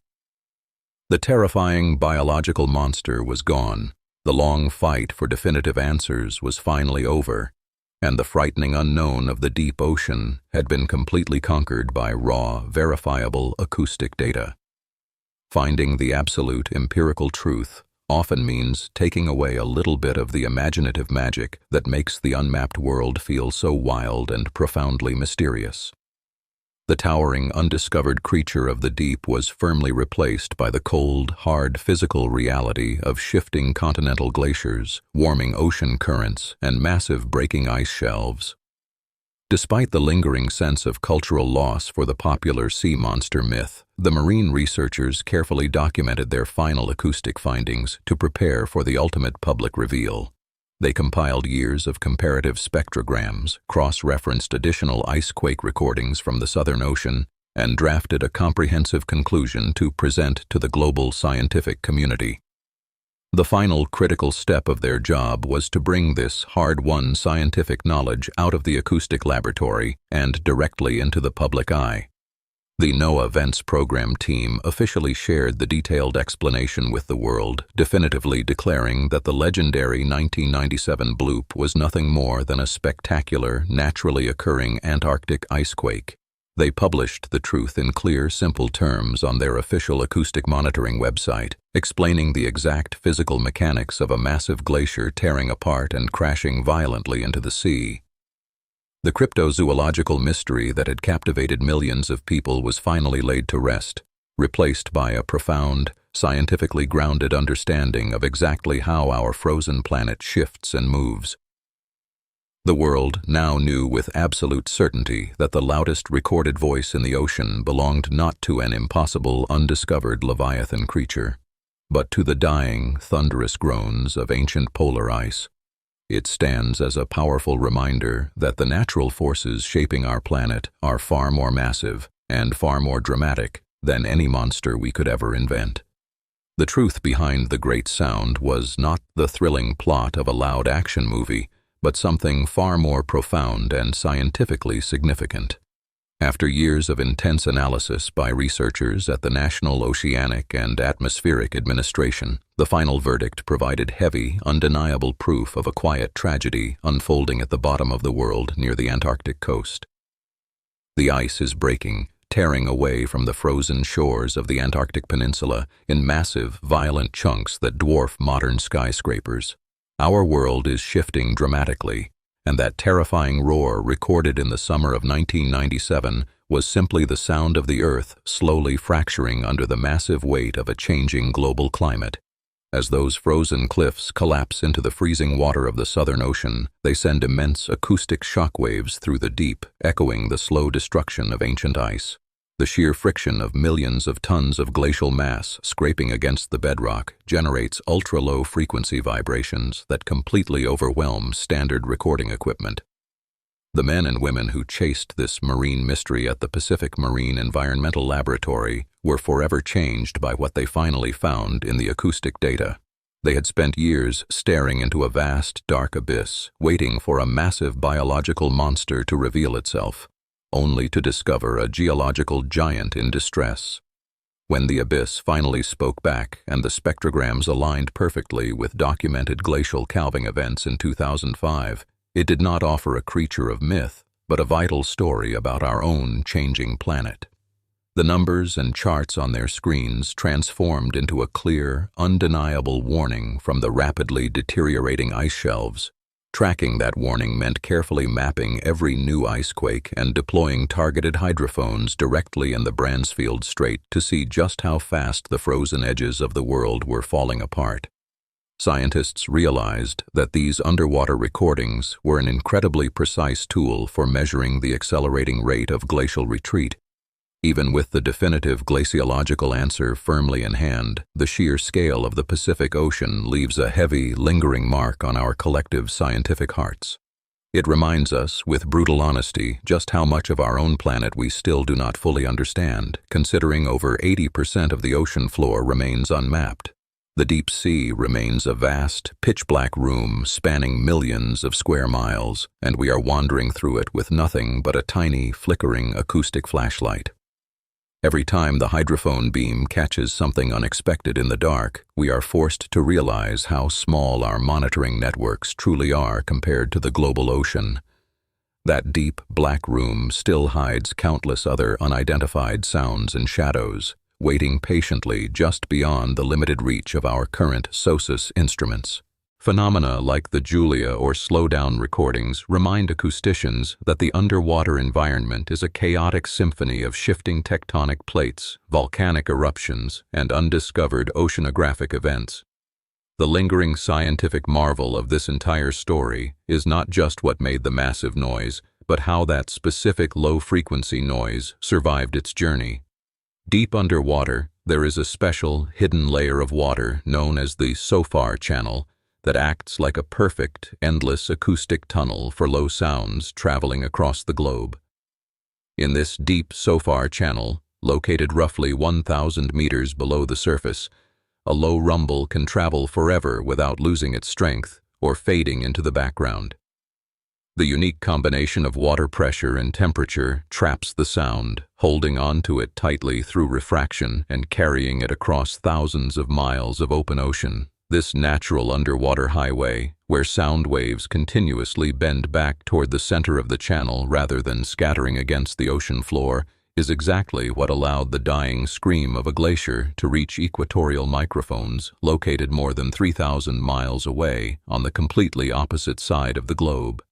The terrifying biological monster was gone, the long fight for definitive answers was finally over, and the frightening unknown of the deep ocean had been completely conquered by raw, verifiable acoustic data. Finding the absolute empirical truth often means taking away a little bit of the imaginative magic that makes the unmapped world feel so wild and profoundly mysterious. The towering, undiscovered creature of the deep was firmly replaced by the cold, hard physical reality of shifting continental glaciers, warming ocean currents, and massive breaking ice shelves. Despite the lingering sense of cultural loss for the popular sea monster myth, the marine researchers carefully documented their final acoustic findings to prepare for the ultimate public reveal. They compiled years of comparative spectrograms, cross-referenced additional icequake recordings from the Southern Ocean, and drafted a comprehensive conclusion to present to the global scientific community. The final critical step of their job was to bring this hard-won scientific knowledge out of the acoustic laboratory and directly into the public eye. The NOAA Vents Program team officially shared the detailed explanation with the world, definitively declaring that the legendary 1997 Bloop was nothing more than a spectacular, naturally occurring Antarctic icequake. They published the truth in clear, simple terms on their official acoustic monitoring website, explaining the exact physical mechanics of a massive glacier tearing apart and crashing violently into the sea. The cryptozoological mystery that had captivated millions of people was finally laid to rest, replaced by a profound, scientifically grounded understanding of exactly how our frozen planet shifts and moves. The world now knew with absolute certainty that the loudest recorded voice in the ocean belonged not to an impossible, undiscovered Leviathan creature, but to the dying, thunderous groans of ancient polar ice. It stands as a powerful reminder that the natural forces shaping our planet are far more massive and far more dramatic than any monster we could ever invent. The truth behind the great sound was not the thrilling plot of a loud action movie, but something far more profound and scientifically significant. After years of intense analysis by researchers at the National Oceanic and Atmospheric Administration, the final verdict provided heavy, undeniable proof of a quiet tragedy unfolding at the bottom of the world near the Antarctic coast. The ice is breaking, tearing away from the frozen shores of the Antarctic Peninsula in massive, violent chunks that dwarf modern skyscrapers. Our world is shifting dramatically, and that terrifying roar recorded in the summer of 1997 was simply the sound of the Earth slowly fracturing under the massive weight of a changing global climate. As those frozen cliffs collapse into the freezing water of the Southern Ocean, they send immense acoustic shockwaves through the deep, echoing the slow destruction of ancient ice. The sheer friction of millions of tons of glacial mass scraping against the bedrock generates ultra-low frequency vibrations that completely overwhelm standard recording equipment. The men and women who chased this marine mystery at the Pacific Marine Environmental Laboratory were forever changed by what they finally found in the acoustic data. They had spent years staring into a vast, dark abyss, waiting for a massive biological monster to reveal itself, only to discover a geological giant in distress. When the abyss finally spoke back and the spectrograms aligned perfectly with documented glacial calving events in 2005, it did not offer a creature of myth, but a vital story about our own changing planet. The numbers and charts on their screens transformed into a clear, undeniable warning from the rapidly deteriorating ice shelves. Tracking that warning meant carefully mapping every new icequake and deploying targeted hydrophones directly in the Bransfield Strait to see just how fast the frozen edges of the world were falling apart. Scientists realized that these underwater recordings were an incredibly precise tool for measuring the accelerating rate of glacial retreat. Even with the definitive glaciological answer firmly in hand, the sheer scale of the Pacific Ocean leaves a heavy, lingering mark on our collective scientific hearts. It reminds us, with brutal honesty, just how much of our own planet we still do not fully understand, considering over 80% of the ocean floor remains unmapped. The deep sea remains a vast, pitch-black room spanning millions of square miles, and we are wandering through it with nothing but a tiny, flickering acoustic flashlight. Every time the hydrophone beam catches something unexpected in the dark, we are forced to realize how small our monitoring networks truly are compared to the global ocean. That deep, black room still hides countless other unidentified sounds and shadows, waiting patiently just beyond the limited reach of our current SOSUS instruments. Phenomena like the Julia or slowdown recordings remind acousticians that the underwater environment is a chaotic symphony of shifting tectonic plates, volcanic eruptions, and undiscovered oceanographic events. The lingering scientific marvel of this entire story is not just what made the massive noise, but how that specific low-frequency noise survived its journey. Deep underwater, there is a special, hidden layer of water known as the SOFAR channel that acts like a perfect, endless acoustic tunnel for low sounds traveling across the globe. In this deep SOFAR channel, located roughly 1,000 meters below the surface, a low rumble can travel forever without losing its strength or fading into the background. The unique combination of water pressure and temperature traps the sound, holding on to it tightly through refraction and carrying it across thousands of miles of open ocean. This natural underwater highway, where sound waves continuously bend back toward the center of the channel rather than scattering against the ocean floor, is exactly what allowed the dying scream of a glacier to reach equatorial microphones located more than 3,000 miles away on the completely opposite side of the globe.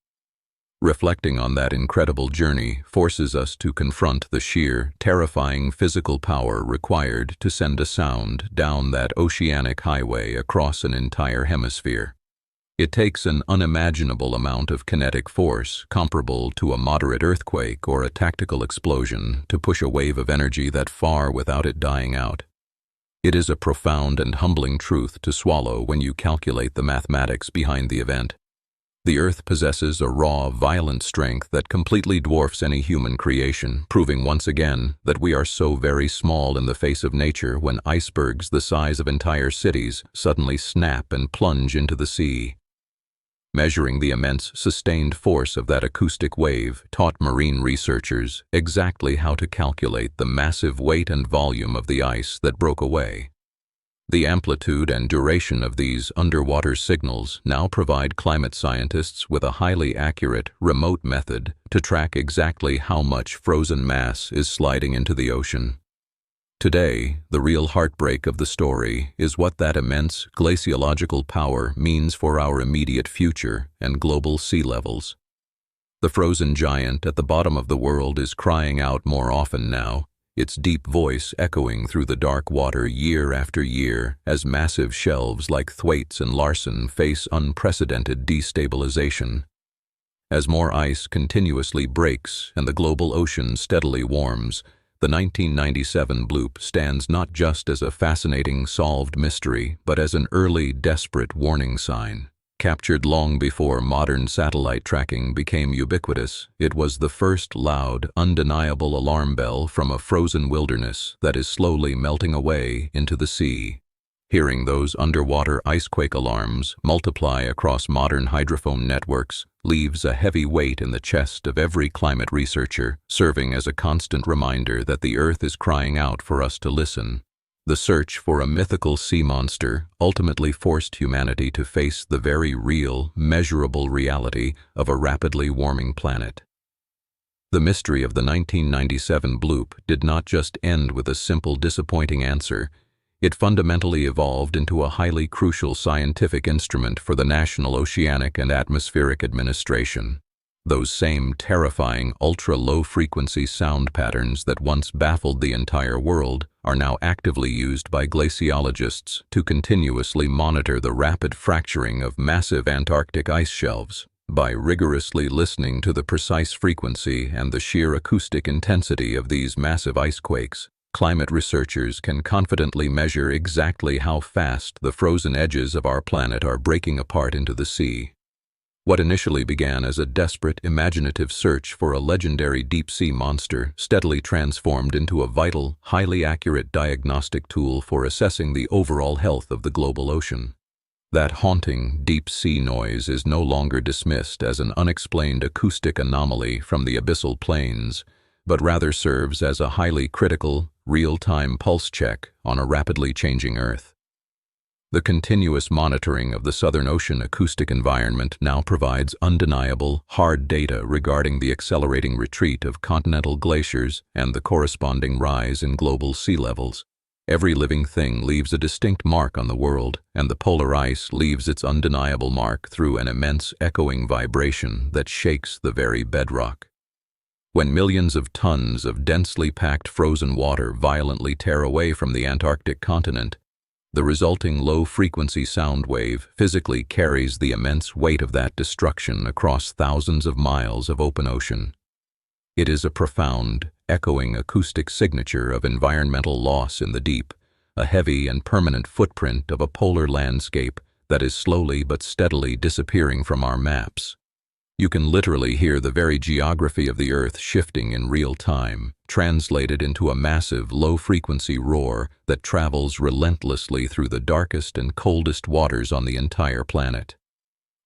Reflecting on that incredible journey forces us to confront the sheer, terrifying physical power required to send a sound down that oceanic highway across an entire hemisphere. It takes an unimaginable amount of kinetic force, comparable to a moderate earthquake or a tactical explosion, to push a wave of energy that far without it dying out. It is a profound and humbling truth to swallow when you calculate the mathematics behind the event. The Earth possesses a raw, violent strength that completely dwarfs any human creation, proving once again that we are so very small in the face of nature when icebergs the size of entire cities suddenly snap and plunge into the sea. Measuring the immense, sustained force of that acoustic wave taught marine researchers exactly how to calculate the massive weight and volume of the ice that broke away. The amplitude and duration of these underwater signals now provide climate scientists with a highly accurate, remote method to track exactly how much frozen mass is sliding into the ocean. Today, the real heartbreak of the story is what that immense glaciological power means for our immediate future and global sea levels. The frozen giant at the bottom of the world is crying out more often now, its deep voice echoing through the dark water year after year as massive shelves like Thwaites and Larsen face unprecedented destabilization. As more ice continuously breaks and the global ocean steadily warms, the 1997 Bloop stands not just as a fascinating solved mystery, but as an early, desperate warning sign. Captured long before modern satellite tracking became ubiquitous, it was the first loud, undeniable alarm bell from a frozen wilderness that is slowly melting away into the sea. Hearing those underwater icequake alarms multiply across modern hydrophone networks leaves a heavy weight in the chest of every climate researcher, serving as a constant reminder that the Earth is crying out for us to listen. The search for a mythical sea monster ultimately forced humanity to face the very real, measurable reality of a rapidly warming planet. The mystery of the 1997 Bloop did not just end with a simple, disappointing answer. It fundamentally evolved into a highly crucial scientific instrument for the National Oceanic and Atmospheric Administration. Those same terrifying ultra-low-frequency sound patterns that once baffled the entire world are now actively used by glaciologists to continuously monitor the rapid fracturing of massive Antarctic ice shelves. By rigorously listening to the precise frequency and the sheer acoustic intensity of these massive icequakes, climate researchers can confidently measure exactly how fast the frozen edges of our planet are breaking apart into the sea. What initially began as a desperate, imaginative search for a legendary deep-sea monster steadily transformed into a vital, highly accurate diagnostic tool for assessing the overall health of the global ocean. That haunting, deep-sea noise is no longer dismissed as an unexplained acoustic anomaly from the abyssal plains, but rather serves as a highly critical, real-time pulse check on a rapidly changing Earth. The continuous monitoring of the Southern Ocean acoustic environment now provides undeniable, hard data regarding the accelerating retreat of continental glaciers and the corresponding rise in global sea levels. Every living thing leaves a distinct mark on the world, and the polar ice leaves its undeniable mark through an immense echoing vibration that shakes the very bedrock. When millions of tons of densely packed frozen water violently tear away from the Antarctic continent, the resulting low-frequency sound wave physically carries the immense weight of that destruction across thousands of miles of open ocean. It is a profound, echoing acoustic signature of environmental loss in the deep, a heavy and permanent footprint of a polar landscape that is slowly but steadily disappearing from our maps. You can literally hear the very geography of the Earth shifting in real time, translated into a massive, low-frequency roar that travels relentlessly through the darkest and coldest waters on the entire planet.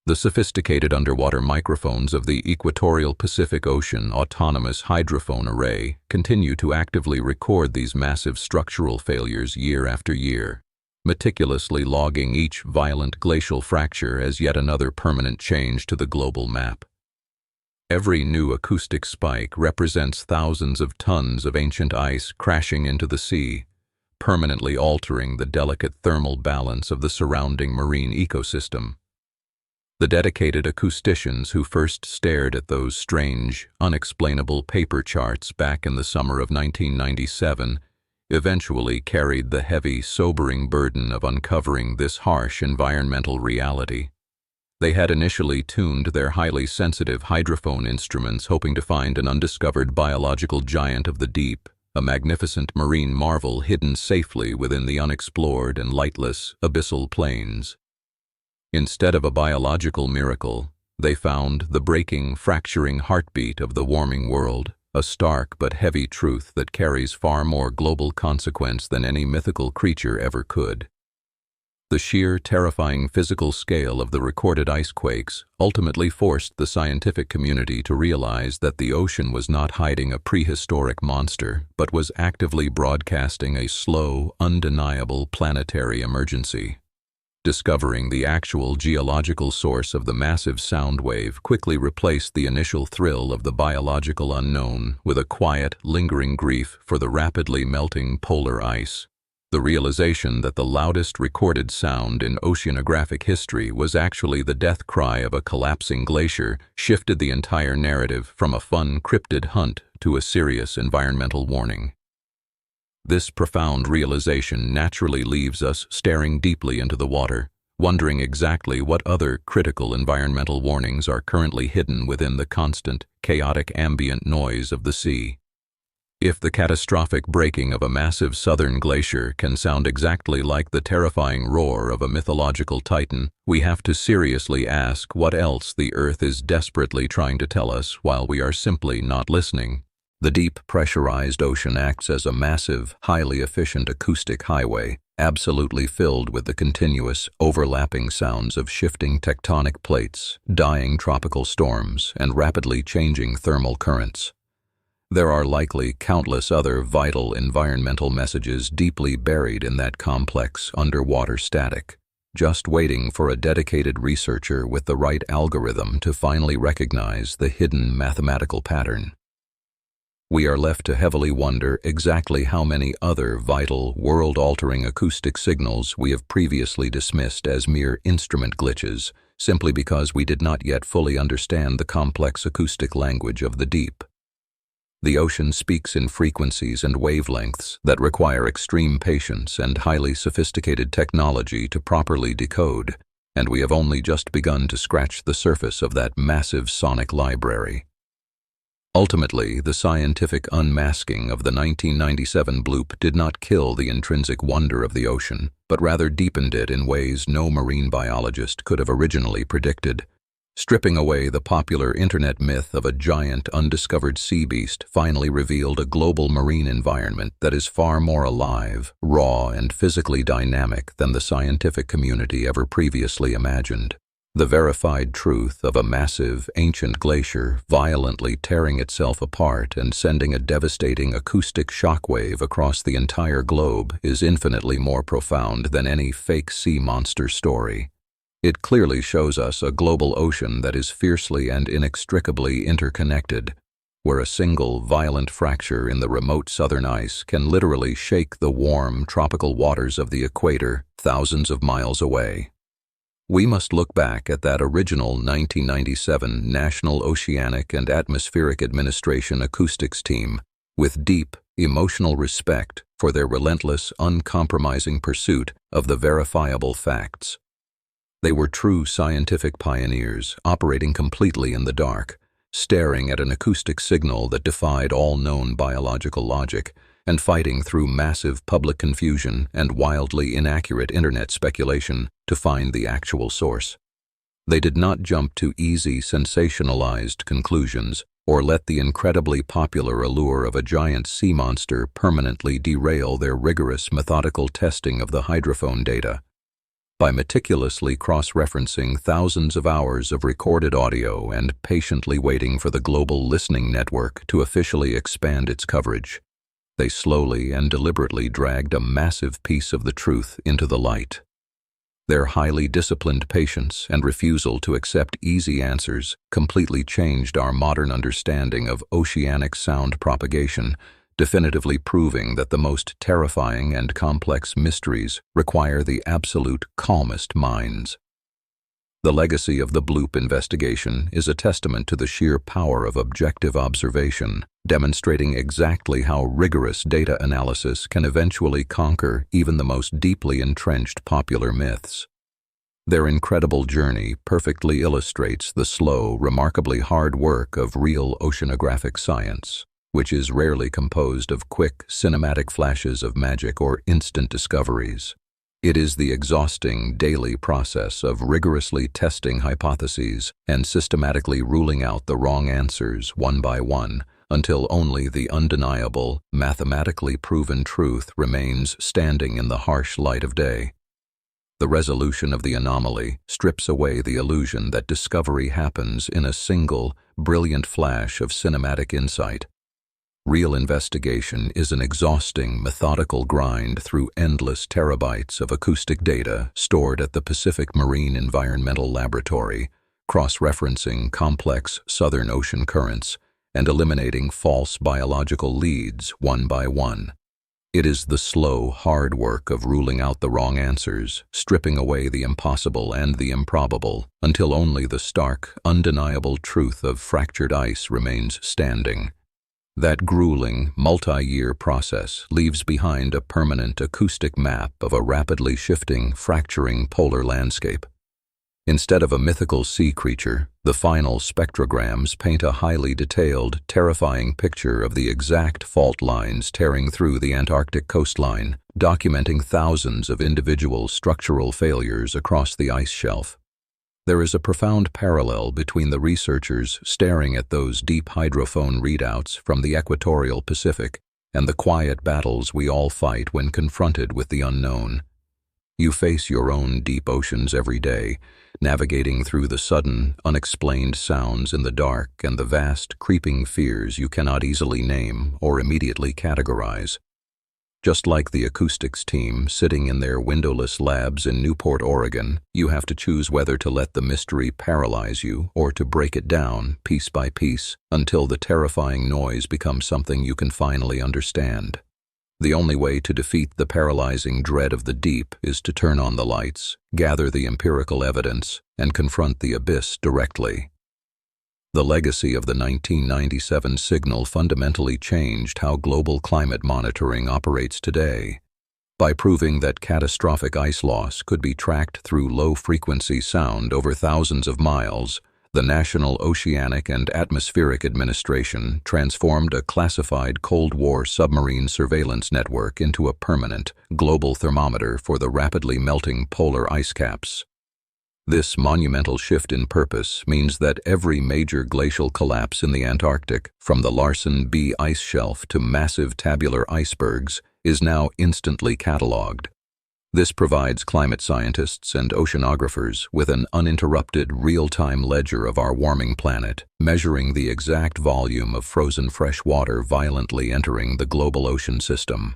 The sophisticated underwater microphones of the equatorial Pacific Ocean Autonomous Hydrophone Array continue to actively record these massive structural failures year after year, meticulously logging each violent glacial fracture as yet another permanent change to the global map. Every new acoustic spike represents thousands of tons of ancient ice crashing into the sea, permanently altering the delicate thermal balance of the surrounding marine ecosystem. The dedicated acousticians who first stared at those strange, unexplainable paper charts back in the summer of 1997 eventually carried the heavy, sobering burden of uncovering this harsh environmental reality. They had initially tuned their highly sensitive hydrophone instruments hoping to find an undiscovered biological giant of the deep, a magnificent marine marvel hidden safely within the unexplored and lightless abyssal plains. Instead of a biological miracle, they found the breaking, fracturing heartbeat of the warming world, a stark but heavy truth that carries far more global consequence than any mythical creature ever could. The sheer, terrifying physical scale of the recorded icequakes ultimately forced the scientific community to realize that the ocean was not hiding a prehistoric monster, but was actively broadcasting a slow, undeniable planetary emergency. Discovering the actual geological source of the massive sound wave quickly replaced the initial thrill of the biological unknown with a quiet, lingering grief for the rapidly melting polar ice. The realization that the loudest recorded sound in oceanographic history was actually the death cry of a collapsing glacier shifted the entire narrative from a fun cryptid hunt to a serious environmental warning. This profound realization naturally leaves us staring deeply into the water, wondering exactly what other critical environmental warnings are currently hidden within the constant, chaotic ambient noise of the sea. If the catastrophic breaking of a massive southern glacier can sound exactly like the terrifying roar of a mythological titan, we have to seriously ask what else the Earth is desperately trying to tell us while we are simply not listening. The deep, pressurized ocean acts as a massive, highly efficient acoustic highway, absolutely filled with the continuous, overlapping sounds of shifting tectonic plates, dying tropical storms, and rapidly changing thermal currents. There are likely countless other vital environmental messages deeply buried in that complex underwater static, just waiting for a dedicated researcher with the right algorithm to finally recognize the hidden mathematical pattern. We are left to heavily wonder exactly how many other vital, world-altering acoustic signals we have previously dismissed as mere instrument glitches, simply because we did not yet fully understand the complex acoustic language of the deep. The ocean speaks in frequencies and wavelengths that require extreme patience and highly sophisticated technology to properly decode, and we have only just begun to scratch the surface of that massive sonic library. Ultimately, the scientific unmasking of the 1997 Bloop did not kill the intrinsic wonder of the ocean, but rather deepened it in ways no marine biologist could have originally predicted. Stripping away the popular internet myth of a giant, undiscovered sea beast finally revealed a global marine environment that is far more alive, raw, and physically dynamic than the scientific community ever previously imagined. The verified truth of a massive, ancient glacier violently tearing itself apart and sending a devastating acoustic shockwave across the entire globe is infinitely more profound than any fake sea monster story. It clearly shows us a global ocean that is fiercely and inextricably interconnected, where a single violent fracture in the remote southern ice can literally shake the warm, tropical waters of the equator thousands of miles away. We must look back at that original 1997 National Oceanic and Atmospheric Administration acoustics team with deep, emotional respect for their relentless, uncompromising pursuit of the verifiable facts. They were true scientific pioneers, operating completely in the dark, staring at an acoustic signal that defied all known biological logic, and fighting through massive public confusion and wildly inaccurate internet speculation to find the actual source. They did not jump to easy, sensationalized conclusions or let the incredibly popular allure of a giant sea monster permanently derail their rigorous, methodical testing of the hydrophone data. by meticulously cross-referencing thousands of hours of recorded audio and patiently waiting for the global listening network to officially expand its coverage. They slowly and deliberately dragged a massive piece of the truth into the light. Their highly disciplined patience and refusal to accept easy answers completely changed our modern understanding of oceanic sound propagation, definitively proving that the most terrifying and complex mysteries require the absolute calmest minds. The legacy of the Bloop investigation is a testament to the sheer power of objective observation, demonstrating exactly how rigorous data analysis can eventually conquer even the most deeply entrenched popular myths. Their incredible journey perfectly illustrates the slow, remarkably hard work of real oceanographic science, which is rarely composed of quick, cinematic flashes of magic or instant discoveries. It is the exhausting, daily process of rigorously testing hypotheses and systematically ruling out the wrong answers one by one, until only the undeniable, mathematically proven truth remains standing in the harsh light of day. The resolution of the anomaly strips away the illusion that discovery happens in a single, brilliant flash of cinematic insight. Real investigation is an exhausting, methodical grind through endless terabytes of acoustic data stored at the Pacific Marine Environmental Laboratory, cross-referencing complex Southern Ocean currents and eliminating false biological leads one by one. It is the slow, hard work of ruling out the wrong answers, stripping away the impossible and the improbable, until only the stark, undeniable truth of fractured ice remains standing. That grueling, multi-year process leaves behind a permanent acoustic map of a rapidly shifting, fracturing polar landscape. Instead of a mythical sea creature, the final spectrograms paint a highly detailed, terrifying picture of the exact fault lines tearing through the Antarctic coastline, documenting thousands of individual structural failures across the ice shelf. There is a profound parallel between the researchers staring at those deep hydrophone readouts from the equatorial Pacific and the quiet battles we all fight when confronted with the unknown. You face your own deep oceans every day, navigating through the sudden, unexplained sounds in the dark and the vast, creeping fears you cannot easily name or immediately categorize. Just like the acoustics team sitting in their windowless labs in Newport, Oregon, you have to choose whether to let the mystery paralyze you or to break it down piece by piece until the terrifying noise becomes something you can finally understand. The only way to defeat the paralyzing dread of the deep is to turn on the lights, gather the empirical evidence, and confront the abyss directly. The legacy of the 1997 signal fundamentally changed how global climate monitoring operates today. By proving that catastrophic ice loss could be tracked through low-frequency sound over thousands of miles, the National Oceanic and Atmospheric Administration transformed a classified Cold War submarine surveillance network into a permanent, global thermometer for the rapidly melting polar ice caps. This monumental shift in purpose means that every major glacial collapse in the Antarctic, from the Larsen B ice shelf to massive tabular icebergs, is now instantly catalogued. This provides climate scientists and oceanographers with an uninterrupted, real-time ledger of our warming planet, measuring the exact volume of frozen fresh water violently entering the global ocean system.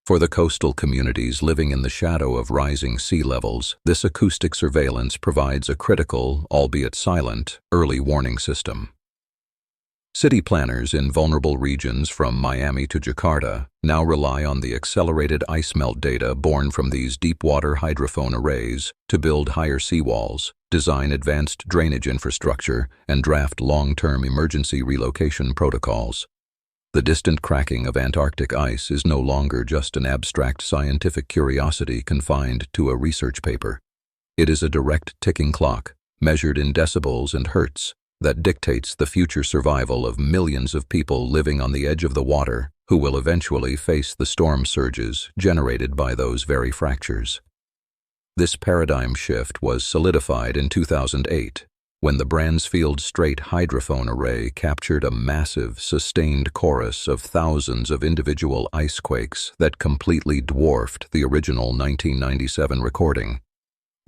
For the coastal communities living in the shadow of rising sea levels, this acoustic surveillance provides a critical, albeit silent, early warning system. City planners in vulnerable regions from Miami to Jakarta now rely on the accelerated ice melt data born from these deep-water hydrophone arrays to build higher seawalls, design advanced drainage infrastructure, and draft long-term emergency relocation protocols. The distant cracking of Antarctic ice is no longer just an abstract scientific curiosity confined to a research paper. It is a direct ticking clock, measured in decibels and hertz, that dictates the future survival of millions of people living on the edge of the water who will eventually face the storm surges generated by those very fractures. This paradigm shift was solidified in 2008, when the Bransfield Strait hydrophone array captured a massive, sustained chorus of thousands of individual icequakes that completely dwarfed the original 1997 recording.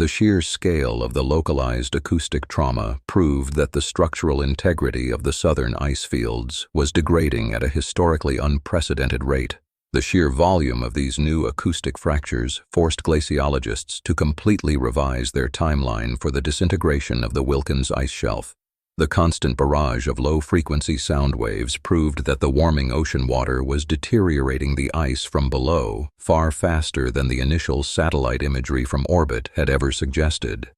The sheer scale of the localized acoustic trauma proved that the structural integrity of the southern ice fields was degrading at a historically unprecedented rate. The sheer volume of these new acoustic fractures forced glaciologists to completely revise their timeline for the disintegration of the Wilkins ice shelf. The constant barrage of low-frequency sound waves proved that the warming ocean water was deteriorating the ice from below far faster than the initial satellite imagery from orbit had ever suggested.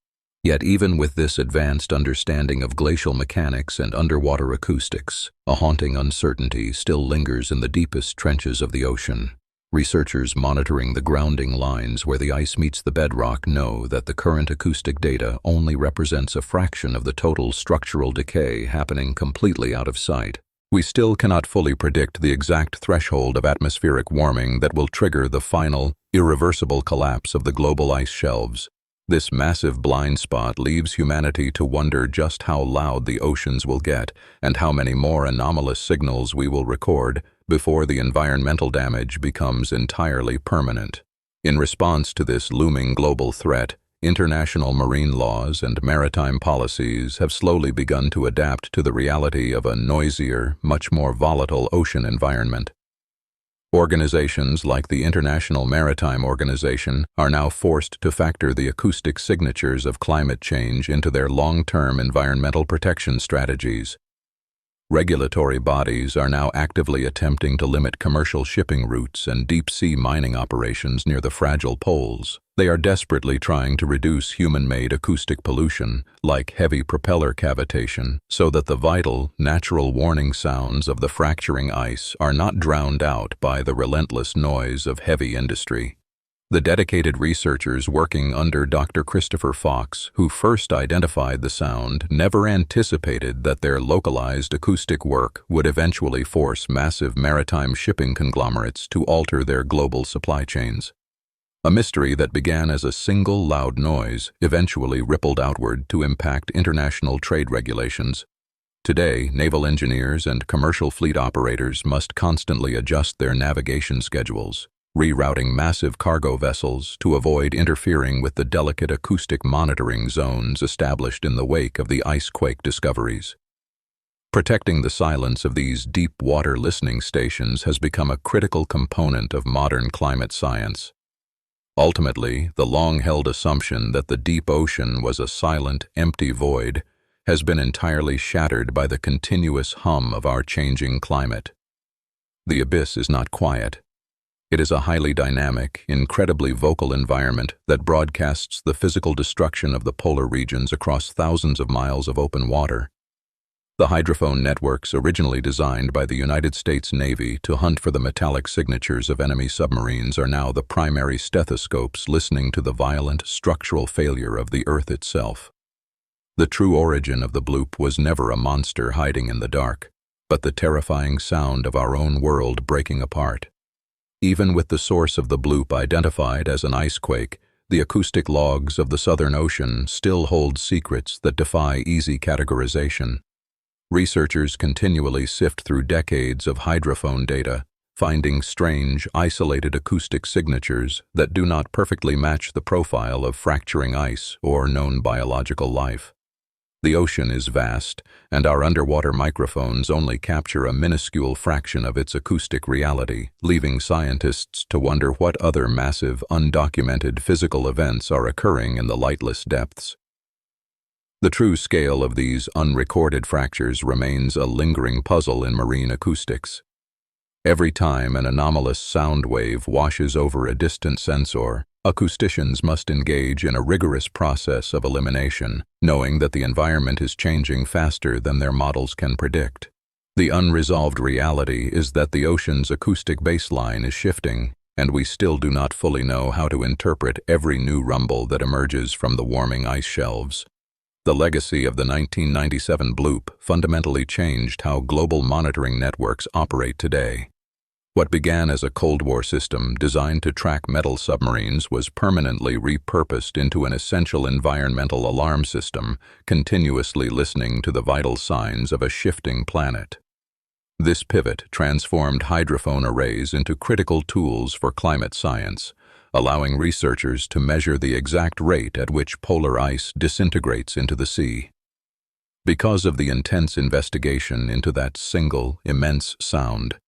Yet even with this advanced understanding of glacial mechanics and underwater acoustics, a haunting uncertainty still lingers in the deepest trenches of the ocean. Researchers monitoring the grounding lines where the ice meets the bedrock know that the current acoustic data only represents a fraction of the total structural decay happening completely out of sight. We still cannot fully predict the exact threshold of atmospheric warming that will trigger the final, irreversible collapse of the global ice shelves. This massive blind spot leaves humanity to wonder just how loud the oceans will get and how many more anomalous signals we will record before the environmental damage becomes entirely permanent. In response to this looming global threat, international marine laws and maritime policies have slowly begun to adapt to the reality of a noisier, much more volatile ocean environment. Organizations like the International Maritime Organization are now forced to factor the acoustic signatures of climate change into their long-term environmental protection strategies. Regulatory bodies are now actively attempting to limit commercial shipping routes and deep-sea mining operations near the fragile poles. They are desperately trying to reduce human-made acoustic pollution, like heavy propeller cavitation, so that the vital, natural warning sounds of the fracturing ice are not drowned out by the relentless noise of heavy industry. The dedicated researchers working under Dr. Christopher Fox, who first identified the sound, never anticipated that their localized acoustic work would eventually force massive maritime shipping conglomerates to alter their global supply chains. A mystery that began as a single loud noise eventually rippled outward to impact international trade regulations. Today, naval engineers and commercial fleet operators must constantly adjust their navigation schedules, rerouting massive cargo vessels to avoid interfering with the delicate acoustic monitoring zones established in the wake of the icequake discoveries. Protecting the silence of these deep-water listening stations has become a critical component of modern climate science. Ultimately, the long-held assumption that the deep ocean was a silent, empty void has been entirely shattered by the continuous hum of our changing climate. The abyss is not quiet. It is a highly dynamic, incredibly vocal environment that broadcasts the physical destruction of the polar regions across thousands of miles of open water. The hydrophone networks originally designed by the United States Navy to hunt for the metallic signatures of enemy submarines are now the primary stethoscopes listening to the violent structural failure of the Earth itself. The true origin of the bloop was never a monster hiding in the dark, but the terrifying sound of our own world breaking apart. Even with the source of the bloop identified as an icequake, the acoustic logs of the Southern Ocean still hold secrets that defy easy categorization. Researchers continually sift through decades of hydrophone data, finding strange, isolated acoustic signatures that do not perfectly match the profile of fracturing ice or known biological life. The ocean is vast, and our underwater microphones only capture a minuscule fraction of its acoustic reality, leaving scientists to wonder what other massive, undocumented physical events are occurring in the lightless depths. The true scale of these unrecorded fractures remains a lingering puzzle in marine acoustics. Every time an anomalous sound wave washes over a distant sensor, acousticians must engage in a rigorous process of elimination, knowing that the environment is changing faster than their models can predict. The unresolved reality is that the ocean's acoustic baseline is shifting, and we still do not fully know how to interpret every new rumble that emerges from the warming ice shelves. The legacy of the 1997 bloop fundamentally changed how global monitoring networks operate today. What began as a Cold War system designed to track metal submarines was permanently repurposed into an essential environmental alarm system, continuously listening to the vital signs of a shifting planet. This pivot transformed hydrophone arrays into critical tools for climate science, allowing researchers to measure the exact rate at which polar ice disintegrates into the sea. Because of the intense investigation into that single, immense sound,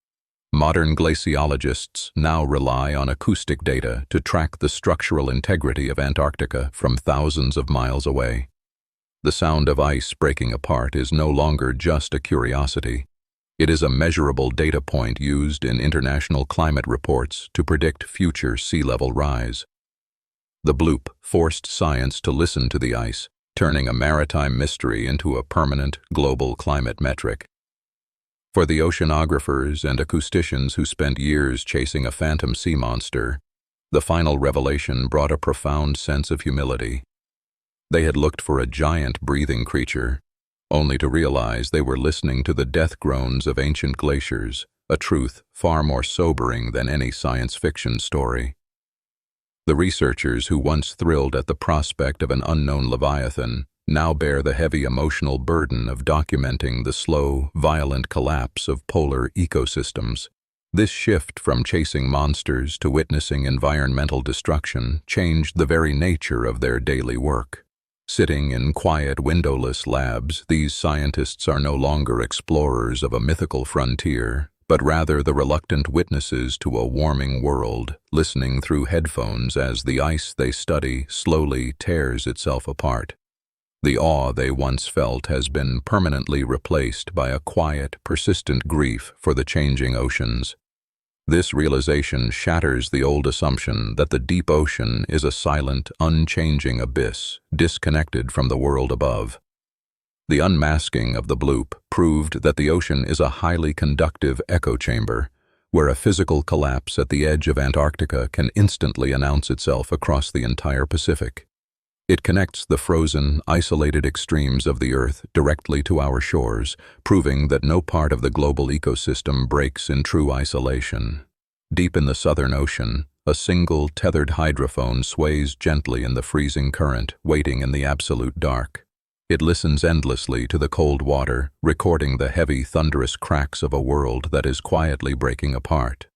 modern glaciologists now rely on acoustic data to track the structural integrity of Antarctica from thousands of miles away. The sound of ice breaking apart is no longer just a curiosity. It is a measurable data point used in international climate reports to predict future sea level rise. The Bloop forced science to listen to the ice, turning a maritime mystery into a permanent global climate metric. For the oceanographers and acousticians who spent years chasing a phantom sea monster, the final revelation brought a profound sense of humility. They had looked for a giant breathing creature, only to realize they were listening to the death groans of ancient glaciers, a truth far more sobering than any science fiction story. The researchers who once thrilled at the prospect of an unknown leviathan now bear the heavy emotional burden of documenting the slow, violent collapse of polar ecosystems. This shift from chasing monsters to witnessing environmental destruction changed the very nature of their daily work. Sitting in quiet, windowless labs, these scientists are no longer explorers of a mythical frontier, but rather the reluctant witnesses to a warming world, listening through headphones as the ice they study slowly tears itself apart. The awe they once felt has been permanently replaced by a quiet, persistent grief for the changing oceans. This realization shatters the old assumption that the deep ocean is a silent, unchanging abyss, disconnected from the world above. The unmasking of the Bloop proved that the ocean is a highly conductive echo chamber, where a physical collapse at the edge of Antarctica can instantly announce itself across the entire Pacific. It connects the frozen, isolated extremes of the Earth directly to our shores, proving that no part of the global ecosystem breaks in true isolation. Deep in the Southern Ocean, a single tethered hydrophone sways gently in the freezing current, waiting in the absolute dark. It listens endlessly to the cold water, recording the heavy, thunderous cracks of a world that is quietly breaking apart.